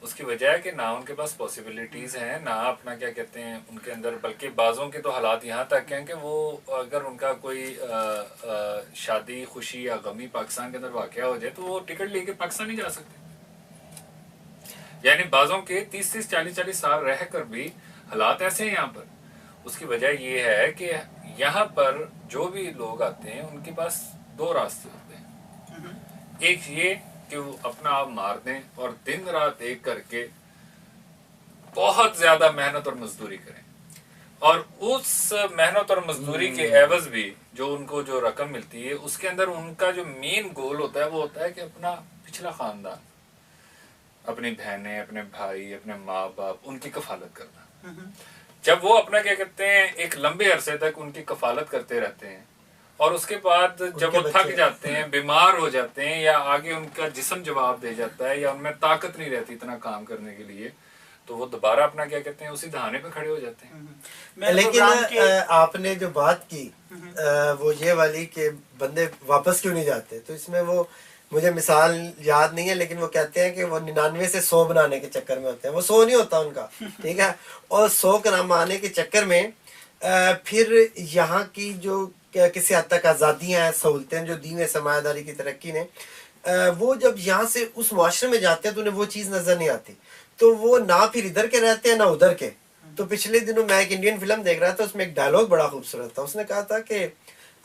اس کی وجہ ہے کہ نہ ان کے پاس پاسبلٹیز ہیں، نہ اپنا کیا کہتے ہیں ان کے اندر، بلکہ بعضوں کے تو حالات یہاں تک ہیں کہ وہ اگر ان کا کوئی شادی خوشی یا غمی پاکستان کے اندر واقعہ ہو جائے تو وہ ٹکٹ لے کے پاکستان نہیں جا سکتے. یعنی بعضوں کے 30 40 سال رہ کر بھی حالات ایسے ہیں یہاں پر. اس کی وجہ یہ ہے کہ یہاں پر جو بھی لوگ آتے ہیں ان کے پاس 2 راستے ہوتے ہیں. ایک یہ کہ وہ اپنا آپ مار دیں اور دن رات ایک کر کے بہت زیادہ محنت اور مزدوری کریں، اور اس محنت اور مزدوری کے عوض بھی جو ان کو جو رقم ملتی ہے اس کے اندر ان کا جو مین گول ہوتا ہے وہ ہوتا ہے کہ اپنا پچھلا خاندان، اپنی بہنیں، اپنے بھائی، اپنے ماں باپ، ان کی کفالت کرنا. جب وہ اپنا کیا کہتے ہیں ایک لمبے عرصے تک ان کی کفالت کرتے رہتے ہیں اور اس کے بعد جب وہ تھک جاتے ہیں، بیمار ہو جاتے ہیں، یا آگے ان کا جسم جواب دے جاتا ہے یا ان میں طاقت نہیں رہتی اتنا کام کرنے کے لیے، تو وہ دوبارہ اپنا کیا کہتے ہیں اسی دہانے پہ کھڑے ہو جاتے ہیں. لیکن آپ نے جو بات کی وہ یہ والی کہ بندے واپس کیوں نہیں جاتے، تو اس میں وہ مجھے مثال یاد نہیں ہے لیکن وہ کہتے ہیں کہ وہ 99 سے 100 بنانے کے چکر میں ہوتے ہیں, وہ 100 نہیں ہوتا ان کا, ٹھیک ہے, اور 100 کا نام آنے کے چکر میں پھر یہاں کی جو کسی حد تک آزادیاں ہیں, سہولتیں جو دی ہیں سرمایہ داری کی ترقی نے, وہ جب یہاں سے اس معاشرے میں جاتے ہیں تو انہیں وہ چیز نظر نہیں آتی, تو وہ نہ پھر ادھر کے رہتے ہیں نہ ادھر کے. تو پچھلے دنوں میں ایک انڈین فلم دیکھ رہا تھا, اس میں ایک ڈائلاگ بڑا خوبصورت تھا. اس نے کہا تھا کہ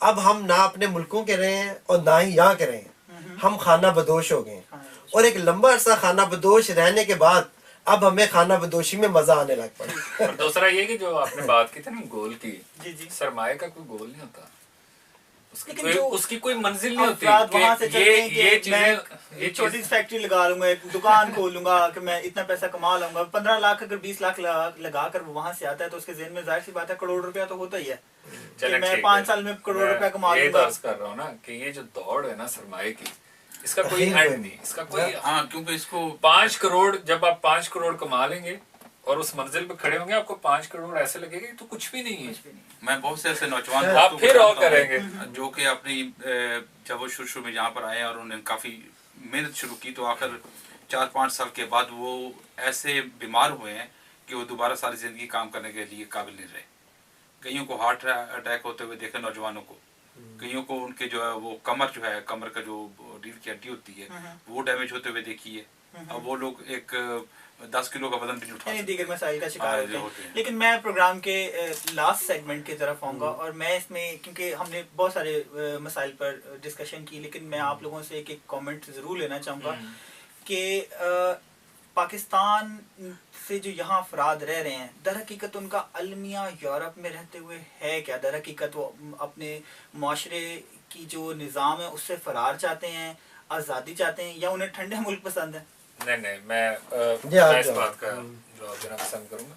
اب ہم نہ اپنے ملکوں کے رہے ہیں اور نہ ہی یہاں کے رہے ہیں, ہم خانہ بدوش ہو گئے ہیں, اور ایک لمبا عرصہ خانہ بدوش رہنے کے بعد اب ہمیں خانہ بدوشی میں مزہ آنے لگ پڑا. اور دوسرا یہ کہ جو آپ نے بات کی تھی نا گول کی, جی سرمایہ کا کوئی گول نہیں ہوتا, لیکن جو اس کی کوئی منزل نہیں ہوتی افراد وہاں سے چلتے ہیں یہ کہ میں ایک چھوٹی سی فیکٹری لگا لوں گا, ایک دکان کھول لوں گا کہ میں اتنا پیسہ کما لوں گا, 15 لاکھ اگر 20 لاکھ لگا کر وہ وہاں سے آتا ہے تو اس کے ذہن میں ظاہر سی بات ہے کروڑ روپیہ تو ہوتا ہی ہے کہ میں 5 سال میں کروڑ روپیہ کما لوں گا. یہ کر رہا ہوں نا کہ یہ جو دوڑ ہے نا سرمایہ کی, اس کا کوئی اینڈ نہیں, اس کا کوئی, ہاں کیونکہ اس کو 5 کروڑ جب آپ 5 کروڑ کما لیں گے اور اس منزل پہ کھڑے ہوں گے, آپ کو 5 کروڑ ایسے لگے گا تو کچھ بھی نہیں ہے. میں بہت سے ایسے نوجوان آپ پھر اور کریں گے جو کہ اپنی جب وہ شروع میں یہاں پر آئے اور انہوں نے کافی محنت شروع کی تو آخر 4-5 سال کے بعد وہ ایسے بیمار ہوئے ہیں کہ وہ دوبارہ ساری زندگی کام کرنے کے لیے قابل نہیں رہے. کئیوں کو ہارٹ اٹیک ہوتے ہوئے دیکھے نوجوانوں کو, کئیوں کو ان کے جو ہے وہ کمر جو ہے, کمر کا جو ریڑھ کی ہڈی ہوتی ہے وہ ڈیمیج ہوتے ہوئے دیکھی ہے. اب وہ لوگ ایک 10 کلو کا وزن بھی نہیں اٹھا سکتے, دیگر مسائل کا شکار ہوتے ہیں. لیکن میں پروگرام کے لاسٹ سیگمنٹ کی طرف آؤں گا, اور میں اس میں کیونکہ ہم نے بہت سارے مسائل پر ڈسکشن کی, لیکن میں آپ لوگوں سے ایک کامنٹ ضرور لینا چاہوں گا کہ پاکستان سے جو یہاں افراد رہ رہے ہیں در حقیقت ان کا المیہ یورپ میں رہتے ہوئے ہے کیا؟ در حقیقت وہ اپنے معاشرے کی جو نظام ہے اس سے فرار چاہتے ہیں, آزادی چاہتے ہیں, یا انہیں ٹھنڈے ملک پسند ہیں؟ نہیں میں اس بات کا جواب دینا پسند کروں گا.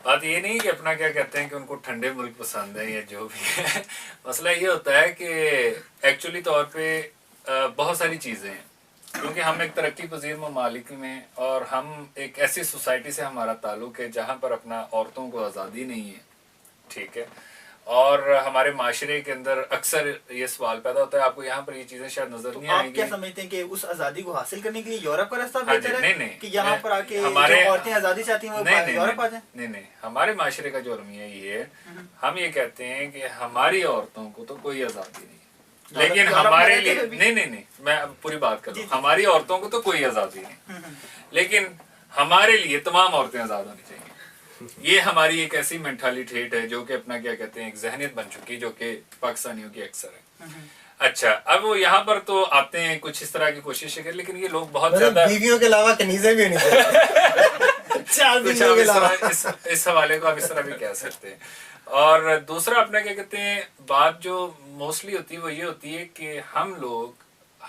بات یہ نہیں کہ اپنا کیا کہتے ہیں کہ ان کو ٹھنڈے ملک پسند ہے یا جو بھی ہے, مسئلہ یہ ہوتا ہے کہ ایکچولی طور پہ بہت ساری چیزیں ہیں, کیونکہ ہم ایک ترقی پذیر ممالک میں, اور ہم ایک ایسی سوسائٹی سے ہمارا تعلق ہے جہاں پر اپنا عورتوں کو آزادی نہیں ہے, ٹھیک ہے, اور ہمارے معاشرے کے اندر اکثر یہ سوال پیدا ہوتا ہے, آپ کو یہاں پر یہ چیزیں شاید نظر نہیں آئیں گی. آپ کیا سمجھتے ہیں کہ اس آزادی کو حاصل کرنے کے لیے یورپ کا راستہ ہاں بہتر جی, ہے کہ یہاں پر آ کے عورتیں آزادی چاہتی ہیں وہ یورپ آ جائیں؟ نہیں, ہمارے معاشرے کا جو المیہ یہ ہے, ہم یہ کہتے ہیں کہ ہماری عورتوں کو تو کوئی آزادی نہیں, لیکن ہمارے لیے نہیں میں اب پوری بات کر رہا ہوں, ہماری عورتوں کو تو کوئی آزادی نہیں, لیکن ہمارے لیے تمام عورتیں آزاد ہونی چاہیے. یہ ہماری ایک ایسی مینٹالٹی ہے جو کہ اپنا کیا کہتے ہیں ایک ذہنیت بن چکی جو کہ پاکستانیوں کی اکثر ہے. اچھا, اب وہ یہاں پر تو آتے ہیں کچھ اس طرح کی کوششیں کریں, لیکن یہ لوگ بہت زیادہ بیویوں کے علاوہ کنیزیں بھی ہونی چاہیے, اس حوالے کو ہم اس طرح بھی کہہ سکتے ہیں. اور دوسرا اپنا کیا کہتے ہیں بات جو موسٹلی ہوتی ہے وہ یہ ہوتی ہے کہ ہم لوگ,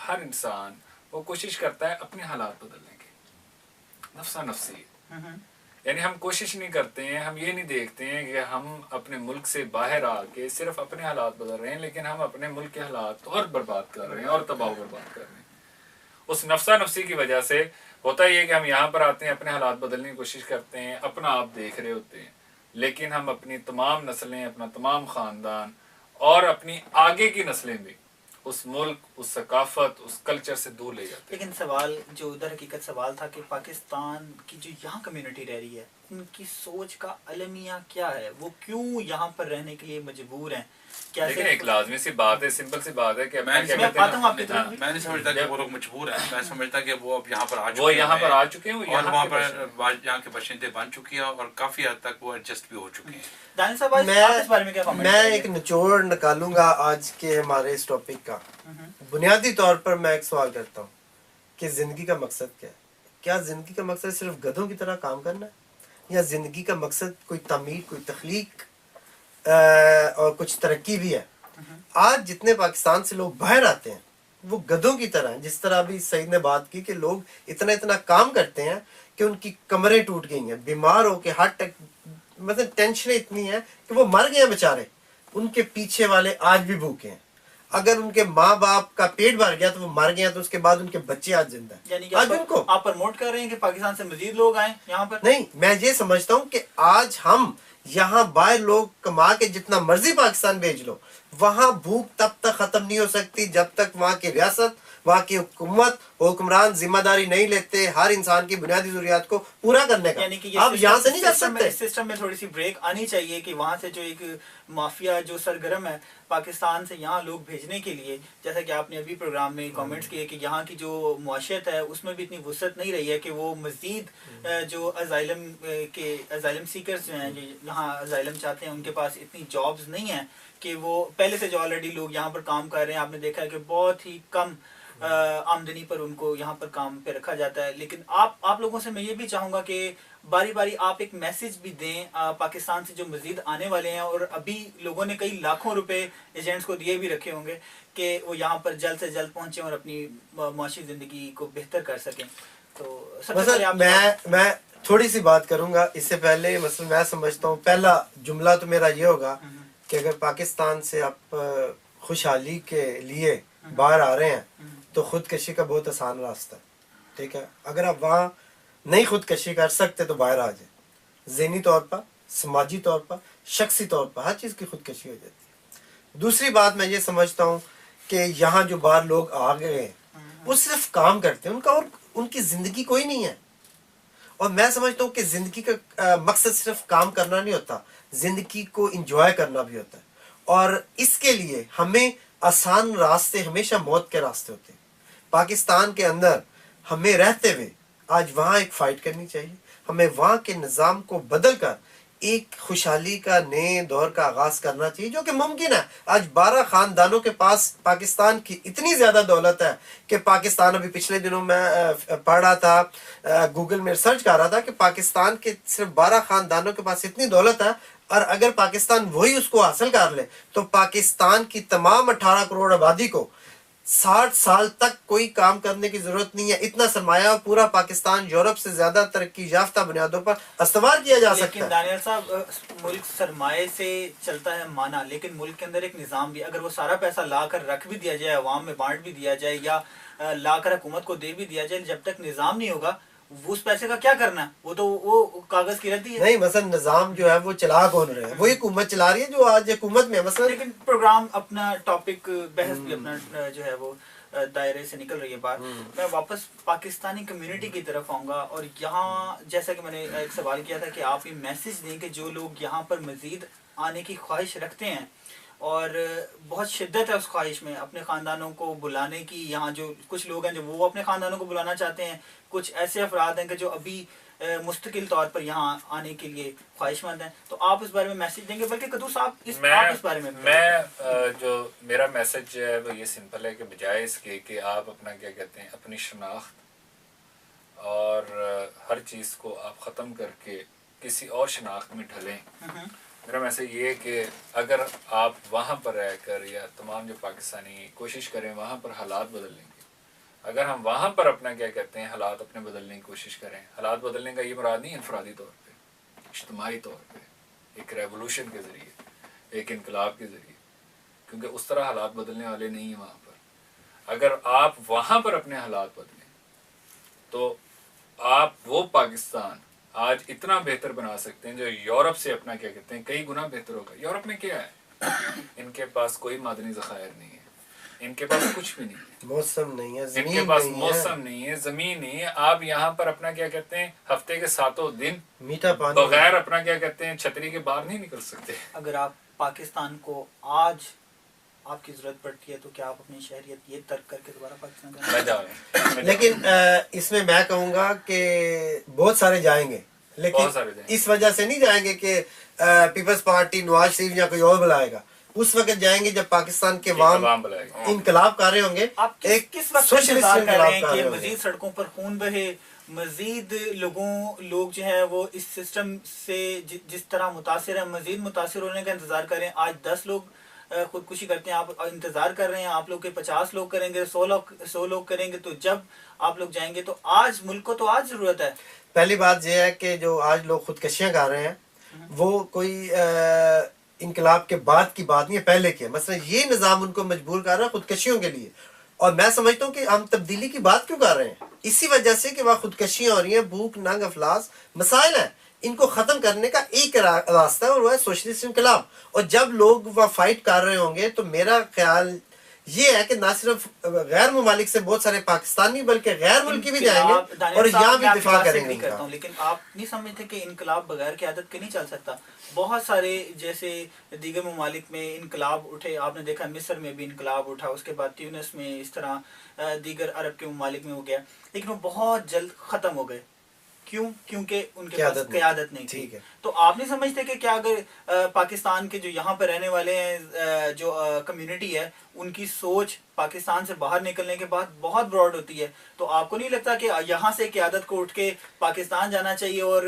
ہر انسان وہ کوشش کرتا ہے اپنے حالات بدلنے کی, نفسا نفسی, یعنی ہم کوشش نہیں کرتے ہیں, ہم یہ نہیں دیکھتے ہیں کہ ہم اپنے ملک سے باہر آ کے صرف اپنے حالات بدل رہے ہیں, لیکن ہم اپنے ملک کے حالات اور برباد کر رہے ہیں اور تباہ و برباد کر رہے ہیں. اس نفسا نفسی کی وجہ سے ہوتا یہ کہ ہم یہاں پر آتے ہیں, اپنے حالات بدلنے کی کوشش کرتے ہیں, اپنا آپ دیکھ رہے ہوتے ہیں, لیکن ہم اپنی تمام نسلیں, اپنا تمام خاندان اور اپنی آگے کی نسلیں بھی اس ملک, اس ثقافت, اس کلچر سے دور لے جاتے ہیں. لیکن سوال جو در حقیقت سوال تھا کہ پاکستان کی جو یہاں کمیونٹی رہ رہی ہے ان کی سوچ کا المیہ کیا ہے, وہ کیوں یہاں پر رہنے کے لیے مجبور ہیں؟ لیکن ایک لازمی سی بات ہے, سمپل سی بات ہے کہ میں نہیں سمجھتا کہ وہ لوگ مجبور ہیں, میں سمجھتا کہ وہ اب یہاں پر آ چکے ہیں اور وہاں پر یہاں کے باشندے بن چکے ہیں اور کافی حد تک وہ ایڈجسٹ بھی ہو چکے ہیں. میں ایک نچوڑ نکالوں گا آج کے ہمارے اس ٹاپک کا. بنیادی طور پر میں ایک سوال کرتا ہوں کہ زندگی کا مقصد کیا ہے؟ کیا زندگی کا مقصد صرف گدھوں کی طرح کام کرنا ہے, یا زندگی کا مقصد کوئی تعمیر, کوئی تخلیق اور کچھ ترقی بھی ہے؟ آج جتنے پاکستان سے لوگ باہر آتے ہیں وہ گدھوں کی طرح ہیں, جس طرح ابھی سعید نے بات کی کہ لوگ اتنا کام کرتے ہیں کہ ان کی کمریں ٹوٹ گئی ہیں, بیمار ہو کے ہارٹ اٹیک, مطلب ٹینشنیں اتنی ہیں کہ وہ مر گئے ہیں بیچارے, ان کے پیچھے والے آج بھی بھوکے ہیں. اگر ان کے ماں باپ کا پیٹ بھر گیا تو وہ مر گئے ہیں, تو اس کے بعد ان کے بچے آج زندہ ہیں. یعنی آج ان کو آپ پروموٹ کر رہے ہیں کہ پاکستان سے مزید لوگ آئیں یہاں پر؟ نہیں, میں یہ سمجھتا ہوں کہ آج ہم یہاں باہر لوگ کما کے جتنا مرضی پاکستان بھیج لو, وہاں بھوک تب تک ختم نہیں ہو سکتی جب تک وہاں کی ریاست, وہاں کی حکمران ذمہ داری نہیں لیتے ہر انسان کی بنیادی ضروریات کو پورا کرنے کا. یعنی کہ آپ یہاں سے نہیں کر سکتے. سسٹم میں تھوڑی سی بریک آنی چاہیے کہ وہاں سے جو ایک مافیا جو سرگرم ہے پاکستان سے یہاں لوگ بھیجنے کے لیے، جیسا کہ آپ نے ابھی پروگرام میں کامنٹس کیے کہ یہاں کی جو معاشیت ہے اس میں بھی اتنی وسعت نہیں رہی ہے کہ وہ مزید جو ازائلم سیکرز جو ہیں یہاں ازائلم چاہتے ہیں ان کے پاس اتنی جابز نہیں ہیں کہ وہ پہلے سے جو آلریڈی لوگ یہاں پر کام کر رہے ہیں. آپ نے دیکھا ہے کہ بہت ہی کم آمدنی پر ان کو یہاں پر کام پہ رکھا جاتا ہے. لیکن آپ لوگوں سے میں یہ بھی چاہوں گا کہ باری باری آپ ایک میسج بھی دیں پاکستان سے جو مزید آنے والے ہیں، اور ابھی لوگوں نے کئی لاکھوں روپے ایجنٹس کو دیے بھی رکھے ہوں گے کہ وہ یہاں پر جلد سے جلد پہنچیں اور اپنی معاشی زندگی کو بہتر کر سکیں. تو سب سے پہلے میں تھوڑی سی بات کروں گا. اس سے پہلے مثلا میں سمجھتا ہوں پہلا جملہ تو میرا یہ ہوگا کہ اگر پاکستان سے آپ خوشحالی کے لیے باہر آ رہے ہیں تو خودکشی کا بہت آسان راستہ ہے. ٹھیک ہے، اگر آپ وہاں نہیں خودکشی کر سکتے تو باہر آ جائیں. ذہنی طور پر، سماجی طور پر، شخصی طور پر ہر چیز کی خودکشی ہو جاتی ہے. دوسری بات میں یہ سمجھتا ہوں کہ یہاں جو باہر لوگ آ گئے ہیں وہ صرف کام کرتے ہیں، ان کا اور ان کی زندگی کوئی نہیں ہے. اور میں سمجھتا ہوں کہ زندگی کا مقصد صرف کام کرنا نہیں ہوتا، زندگی کو انجوائے کرنا بھی ہوتا ہے. اور اس کے لیے ہمیں آسان راستے ہمیشہ موت کے راستے ہوتے ہیں. پاکستان کے اندر ہمیں رہتے ہوئے آج وہاں ایک فائٹ کرنی چاہیے. ہمیں وہاں کے نظام کو بدل کر ایک خوشحالی کا نئے دور کا آغاز کرنا چاہیے جو کہ ممکن ہے. آج 12 خاندانوں کے پاس پاکستان کی اتنی زیادہ دولت ہے کہ پاکستان، ابھی پچھلے دنوں میں پڑھ رہا تھا، گوگل میں ریسرچ کر رہا تھا کہ پاکستان کے صرف 12 خاندانوں کے پاس اتنی دولت ہے، اور اگر پاکستان وہی اس کو حاصل کر لے تو پاکستان کی تمام 18 کروڑ آبادی کو 60 سال تک کوئی کام کرنے کی ضرورت نہیں ہے. اتنا سرمایہ پورا پاکستان یورپ سے زیادہ ترقی یافتہ بنیادوں پر استوار کیا جا سکتا لیکن ہے. دانیال صاحب، ملک سرمایہ سے چلتا ہے مانا، لیکن ملک کے اندر ایک نظام بھی، اگر وہ سارا پیسہ لا کر رکھ بھی دیا جائے، عوام میں بانٹ بھی دیا جائے، یا لا کر حکومت کو دے بھی دیا جائے، جب تک نظام نہیں ہوگا اس پیسے کا کیا کرنا ہے؟ وہ کاغذ کی ردی ہے. نہیں، مثلا نظام جو ہے وہ چلا کون رہے ہیں؟ وہی حکومت چلا رہی ہے جو آج حکومت میں مثلا. لیکن پروگرام اپنا ٹاپک بحث بھی اپنا جو ہے وہ دائرے سے نکل رہی ہے بات. میں واپس پاکستانی کمیونٹی کی طرف آؤں گا، اور یہاں جیسا کہ میں نے ایک سوال کیا تھا کہ آپ یہ میسج دیں کہ جو لوگ یہاں پر مزید آنے کی خواہش رکھتے ہیں اور بہت شدت ہے اس خواہش میں اپنے خاندانوں کو بلانے کی. یہاں جو کچھ لوگ ہیں جو وہ اپنے خاندانوں کو بلانا چاہتے ہیں، کچھ ایسے افراد ہیں کہ جو ابھی مستقل طور پر یہاں آنے کے لیے خواہش مند ہیں. تو آپ اس بارے میں میسج دیں گے؟ بلکہ قدوس آپ اس بارے میں جو میرا میسج ہے وہ یہ سمپل ہے کہ بجائے اس کے کہ آپ اپنا کیا کہتے ہیں اپنی شناخت اور ہر چیز کو آپ ختم کر کے کسی اور شناخت میں ڈھلیں، میرا میسج یہ ہے کہ اگر آپ وہاں پر رہ کر یا تمام جو پاکستانی کوشش کریں وہاں پر حالات بدل لیں گے. اگر ہم وہاں پر اپنا کیا کہتے ہیں حالات اپنے بدلنے کی کوشش کریں، حالات بدلنے کا یہ مراد نہیں انفرادی طور پہ، اجتماعی طور پہ، ایک ریولوشن کے ذریعے، ایک انقلاب کے ذریعے، کیونکہ اس طرح حالات بدلنے والے نہیں ہیں وہاں پر. اگر آپ وہاں پر اپنے حالات بدلیں تو آپ وہ پاکستان آج اتنا بہتر بنا سکتے ہیں جو یورپ سے اپنا کیا کہتے ہیں کئی گنا بہتر ہوگا. یورپ میں کیا ہے؟ ان کے پاس کوئی معدنی ذخائر نہیں ہے، ان کے پاس کچھ بھی نہیں ہے، موسم نہیں ہے، ان کے پاس موسم نہیں ہے، زمین نہیں ہے. آپ یہاں پر اپنا کیا کہتے ہیں ہفتے کے 7 دن میٹھا پانی بغیر اپنا کیا کہتے ہیں چھتری کے باہر نہیں نکل سکتے. اگر آپ پاکستان کو آج آپ کی ضرورت پڑتی ہے تو کیا آپ اپنی شہریت یہ ترک کر کے دوبارہ پاکستان میں جا رہا ہوں. لیکن اس میں میں کہوں گا کہ بہت سارے جائیں گے، لیکن اس وجہ سے نہیں جائیں گے کہ پیپلز پارٹی نواز شریف یا کوئی اور بلائے گا. اس وقت جائیں گے جب پاکستان کے عوام انقلاب کر رہے ہوں گے. آپ کس وقت انتظار کر رہے ہیں کہ مزید سڑکوں پر خون بہے، مزید لوگ جو ہے وہ اس سسٹم سے جس طرح متاثر ہیں مزید متاثر ہونے کا انتظار کر رہے ہیں؟ آج 10 لوگ خودکشی کرتے ہیں، آپ انتظار کر رہے ہیں آپ لوگ کے 50 لوگ کریں گے، 100 لوگ کریں گے. تو جب آپ لوگ جائیں گے تو آج ملک کو تو آج ضرورت ہے. پہلی بات یہ ہے کہ جو آج لوگ خودکشیاں کر رہے ہیں وہ کوئی انقلاب کے بعد کی بات نہیں ہے، پہلے کی ہے. مثلا یہ نظام ان کو مجبور کر رہا ہے خودکشیوں کے لیے. اور میں سمجھتا ہوں کہ ہم تبدیلی کی بات کیوں کر رہے ہیں؟ اسی وجہ سے کہ وہاں خودکشیاں ہو رہی ہیں، بھوک ننگ افلاس مسائل ہیں. ان کو ختم کرنے کا ایک راستہ ہے اور وہ ہے سوشلسٹ انقلاب. اور جب لوگ وہ فائٹ کر رہے ہوں گے تو میرا خیال یہ ہے کہ نہ صرف غیر ممالک سے بہت سارے پاکستانی بلکہ غیر ملکی بھی جائیں گے اور یہاں بھی دفاع کریں گے کرتا ہوں. لیکن آپ نہیں سمجھتے کہ انقلاب بغیر قیادت کے نہیں چل سکتا؟ بہت سارے جیسے دیگر ممالک میں انقلاب اٹھے، آپ نے دیکھا مصر میں بھی انقلاب اٹھا، اس کے بعد تیونس میں، اس طرح دیگر عرب کے ممالک میں ہو گیا، لیکن وہ بہت جلد ختم ہو گئے. کیوں؟ کیونکہ ان کے پاس قیادت نہیں تھی. تو آپ نہیں سمجھتے کہ کیا اگر پاکستان کے جو یہاں پہ رہنے والے ہیں، جو کمیونٹی ہے، ان کی سوچ پاکستان سے باہر نکلنے کے بعد بہت براڈ ہوتی ہے، تو آپ کو نہیں لگتا کہ یہاں سے قیادت کو اٹھ کے پاکستان جانا چاہیے اور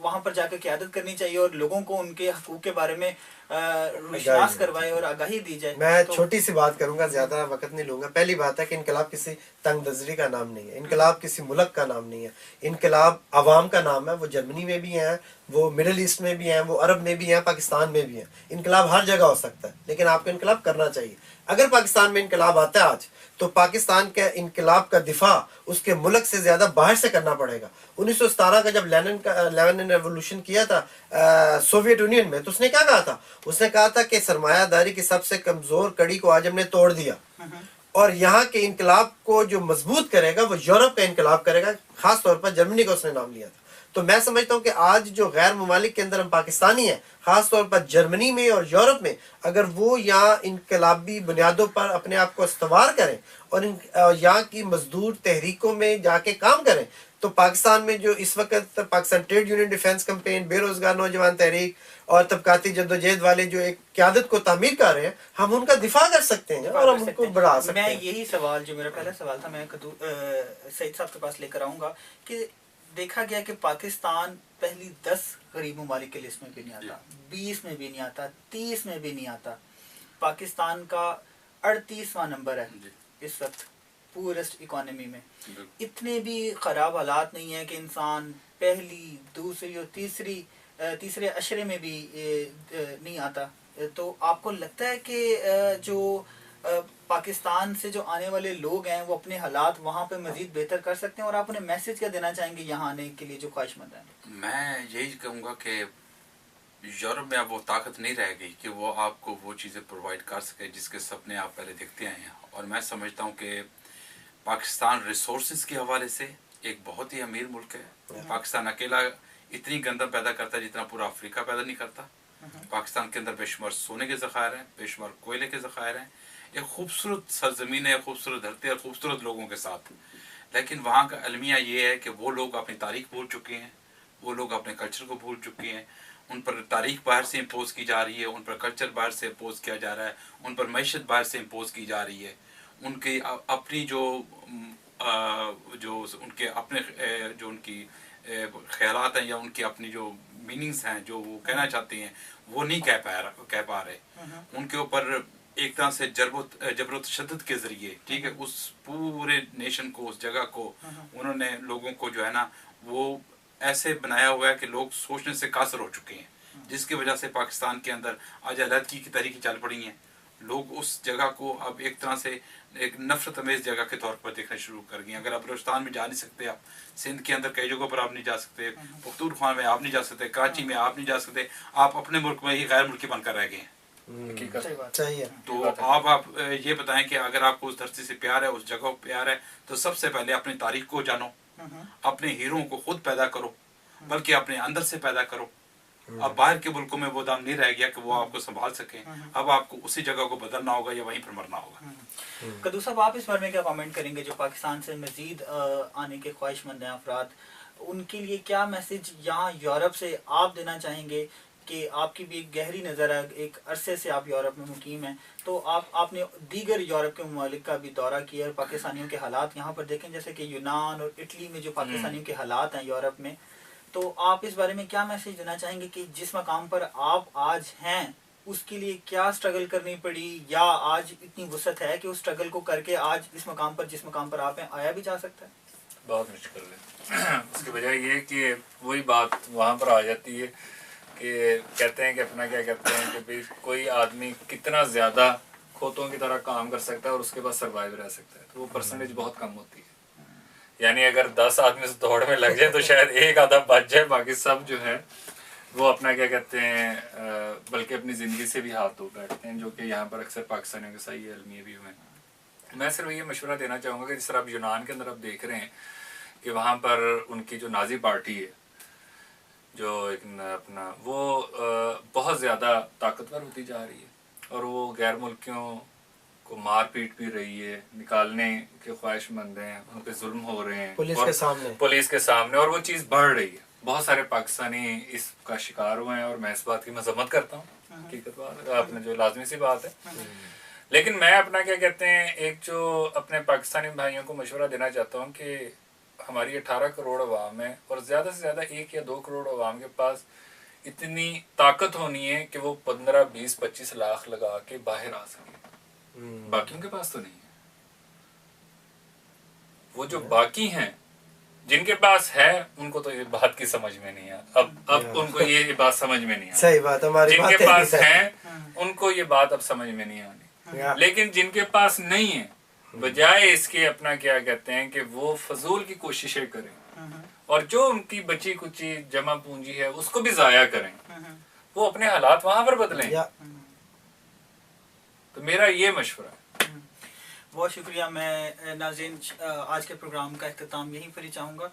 وہاں پر جا کے قیادت کرنی چاہیے اور لوگوں کو ان کے حقوق کے بارے میں روشناس کروائے اور آگاہی دی جائے؟ میں چھوٹی سی بات کروں گا، زیادہ وقت نہیں لوں گا. پہلی بات ہے کہ انقلاب کسی تنگ نظری کا نام نہیں ہے، انقلاب کسی ملک کا نام نہیں ہے، انقلاب عوام کا نام ہے. وہ جرمنی میں بھی ہیں، وہ مڈل ایسٹ میں بھی ہیں، وہ عرب میں بھی ہیں، پاکستان میں بھی ہیں. انقلاب ہر جگہ ہو سکتا ہے، لیکن آپ کو انقلاب کرنا چاہیے. اگر پاکستان میں انقلاب آتا ہے آج، تو پاکستان کے انقلاب کا دفاع اس کے ملک سے زیادہ باہر سے کرنا پڑے گا. 1917 کا جب لینن ریولوشن کیا تھا سوویت یونین میں، تو اس نے کیا کہا تھا؟ اس نے کہا تھا کہ سرمایہ داری کی سب سے کمزور کڑی کو آج ہم نے توڑ دیا، اور یہاں کے انقلاب کو جو مضبوط کرے گا وہ یورپ کا انقلاب کرے گا. خاص طور پر جرمنی کا اس نے نام لیا تھا. تو میں سمجھتا ہوں کہ آج جو غیر ممالک کے اندر ہم پاکستانی ہیں، خاص طور پر جرمنی میں اور یورپ میں، اگر وہ یہاں انقلابی بنیادوں پر اپنے آپ کو استوار کریں اور یہاں کی مزدور تحریکوں میں جا کے کام کریں، تو پاکستان میں جو اس وقت Pakistan trade union defence campaign, بے روزگار نوجوان تحریک اور طبقاتی جدوجہد والے جو ایک قیادت کو تعمیر کر رہے ہیں، ہم ان کا دفاع کر سکتے ہیں اور ہم ان کو بڑھا سکتے ہیں. میں یہی سوال، جو میرا پہلا سوال تھا، میں سعید صاحب کے پاس لے کر آؤں گا کہ دیکھا گیا کہ پاکستان پہلی 10 غریب ممالک کی لسٹ میں بھی نہیں آتا، 20 میں بھی نہیں آتا، 30 میں بھی نہیں آتا. پاکستان کا 38واں نمبر ہے اس وقت پورسٹ اکانومی میں. اتنے بھی خراب حالات نہیں ہیں کہ انسان پہلی، دوسری اور تیسرے عشرے میں بھی نہیں آتا. تو آپ کو لگتا ہے کہ جو پاکستان سے جو آنے والے لوگ ہیں وہ اپنے حالات وہاں پہ مزید بہتر کر سکتے ہیں؟ اور آپ انہیں میسج کیا دینا چاہیں گے یہاں آنے کے لیے جو خواہش مند ہیں؟ میں یہی کہوں گا کہ یورپ میں اب وہ طاقت نہیں رہ گئی کہ وہ آپ کو وہ چیزیں پرووائڈ کر سکے جس کے سپنے آپ پہلے دیکھتے آئے ہیں. اور میں سمجھتا ہوں کہ پاکستان ریسورسز کے حوالے سے ایک بہت ہی امیر ملک ہے. پاکستان اکیلا اتنی گندم پیدا کرتا ہے جتنا پورا افریقہ پیدا نہیں کرتا. پاکستان کے اندر بے شمار سونے کے ذخائر ہیں، بے شمار کوئلے کے ذخائر ہیں. ایک خوبصورت سرزمین ہے، خوبصورت دھرتی ہے، خوبصورت لوگوں کے ساتھ. لیکن وہاں کا المیہ یہ ہے کہ وہ لوگ اپنی تاریخ بھول چکے ہیں، وہ لوگ اپنے کلچر کو بھول چکے ہیں. ان پر تاریخ باہر سے امپوز کی جا رہی ہے، ان پر کلچر باہر سے امپوز کیا جا رہا ہے، ان پر معیشت باہر سے امپوز کی جا رہی ہے. ان کی اپنی جو ان کے اپنے جو ان کی خیالات ہیں یا ان کی اپنی جو میننگز ہیں جو وہ کہنا چاہتے ہیں وہ نہیں کہہ پا رہے. ان کے اوپر ایک طرح سے جبر و تشدد کے ذریعے، ٹھیک ہے، اس پورے نیشن کو، اس جگہ کو انہوں نے لوگوں کو جو ہے نا وہ ایسے بنایا ہوا ہے کہ لوگ سوچنے سے قاصر ہو چکے ہیں، جس کی وجہ سے پاکستان کے اندر آج علیحدگی کی تحریکیں چل پڑی ہیں. لوگ اس جگہ کو اب ایک طرح سے ایک نفرت امیز جگہ کے طور پر دیکھنا شروع کر گئے ہیں. اگر آپ بلوچستان میں جا نہیں سکتے، آپ سندھ کے اندر کئی جگہوں پر آپ نہیں جا سکتے، پختونخوا میں آپ نہیں جا سکتے، کراچی میں آپ نہیں جا سکتے، آپ اپنے ملک میں ہی غیر ملکی بن کر رہ گئے ہیں. تو آپ یہ بتائیں کہ اگر آپ کو اس دھرتی سے پیار ہے، اس جگہ کو پیار ہے، تو سب سے پہلے اپنی تاریخ کو جانو، اپنے ہیروں کو خود پیدا کرو، بلکہ اپنے اندر سے پیدا کرو. اب باہر کے ملکوں میں وہ دام نہیں رہ گیا کہ وہ آپ کو سنبھال سکیں. اب آپ کو اسی جگہ کو بدلنا ہوگا یا وہیں پر مرنا ہوگا. قدوس صاحب، آپ اس بارے میں کیا کامنٹ کریں گے؟ جو پاکستان سے مزید آنے کے خواہش مند ہیں افراد، ان کے لیے کیا میسج یہاں یورپ سے آپ دینا چاہیں گے؟ کہ آپ کی بھی ایک گہری نظر ہے، ایک عرصے سے آپ یورپ میں مقیم ہیں، تو آپ نے دیگر یورپ کے ممالک کا بھی دورہ کیا اور پاکستانیوں کے حالات یہاں پر دیکھیں، جیسے کہ یونان اور اٹلی میں جو پاکستانیوں کے حالات ہیں یورپ میں، تو آپ اس بارے میں کیا میسج دینا چاہیں گے کہ جس مقام پر آپ آج ہیں اس کے لیے کیا سٹرگل کرنی پڑی، یا آج اتنی وسعت ہے کہ اس سٹرگل کو کر کے آج اس مقام پر جس مقام پر آپ ہیں آیا بھی جا سکتا ہے؟ بہت مشکل ہے. اس کی وجہ یہ کہ وہی بات وہاں پر آ جاتی ہے کہ کہتے ہیں کہ اپنا کیا کہتے ہیں کہ بھائی کوئی آدمی کتنا زیادہ کھوتوں کی طرح کام کر سکتا ہے اور اس کے پاس سروائیو رہ سکتا ہے، تو وہ پرسنٹیج بہت کم ہوتی ہے. یعنی اگر 10 آدمی سے دوڑ میں لگ جائے تو شاید ایک آدھا بچ جائے، باقی سب جو ہے وہ اپنا کیا کہتے ہیں بلکہ اپنی زندگی سے بھی ہاتھ دھو بیٹھتے ہیں، جو کہ یہاں پر اکثر پاکستانیوں کے ساتھ یہ المیے بھی ہوئے ہیں۔ میں صرف یہ مشورہ دینا چاہوں گا کہ جس طرح آپ یونان کے اندر آپ دیکھ رہے ہیں کہ وہاں پر ان کی جو نازی پارٹی ہے جو ایک اپنا وہ بہت زیادہ طاقتور ہوتی جا رہی ہے، اور وہ غیر ملکیوں کو مار پیٹ بھی رہی ہے، نکالنے کے خواہش مند ہیں، ان پہ ظلم ہو رہے ہیں پولیس کے سامنے، اور وہ چیز بڑھ رہی ہے۔ بہت سارے پاکستانی اس کا شکار ہوئے ہیں، اور میں اس بات کی مذمت کرتا ہوں، حقیقت بات آپ نے جو لازمی سی بات ہے۔ لیکن میں اپنا کیا کہتے ہیں ایک جو اپنے پاکستانی بھائیوں کو مشورہ دینا چاہتا ہوں کہ ہماری 18 کروڑ عوام ہے، اور زیادہ سے زیادہ 1 یا 2 کروڑ عوام کے پاس اتنی طاقت ہونی ہے کہ وہ 15 20 25 لاکھ لگا کے باہر آ سکے۔ باقیوں کے پاس تو نہیں ہے۔ وہ جو باقی ہیں جن کے پاس ہے ان کو تو یہ بات کی سمجھ میں نہیں ہے، اب ان کو یہ بات سمجھ میں نہیں صحیح بات ہماری جن کے پاس ہیں ان کو یہ بات اب سمجھ میں نہیں آنی، لیکن جن کے پاس نہیں ہے بجائے اس کے اپنا کیا کہتے ہیں کہ وہ فضول کی کوششیں کریں، اور جو ان کی بچی کچی جمع پونجی ہے اس کو بھی ضائع کریں، وہ اپنے حالات وہاں پر بدلیں۔ تو میرا یہ مشورہ ہے۔ بہت شکریہ۔ میں ناظرین آج کے پروگرام کا اختتام یہیں پر ہی چاہوں گا۔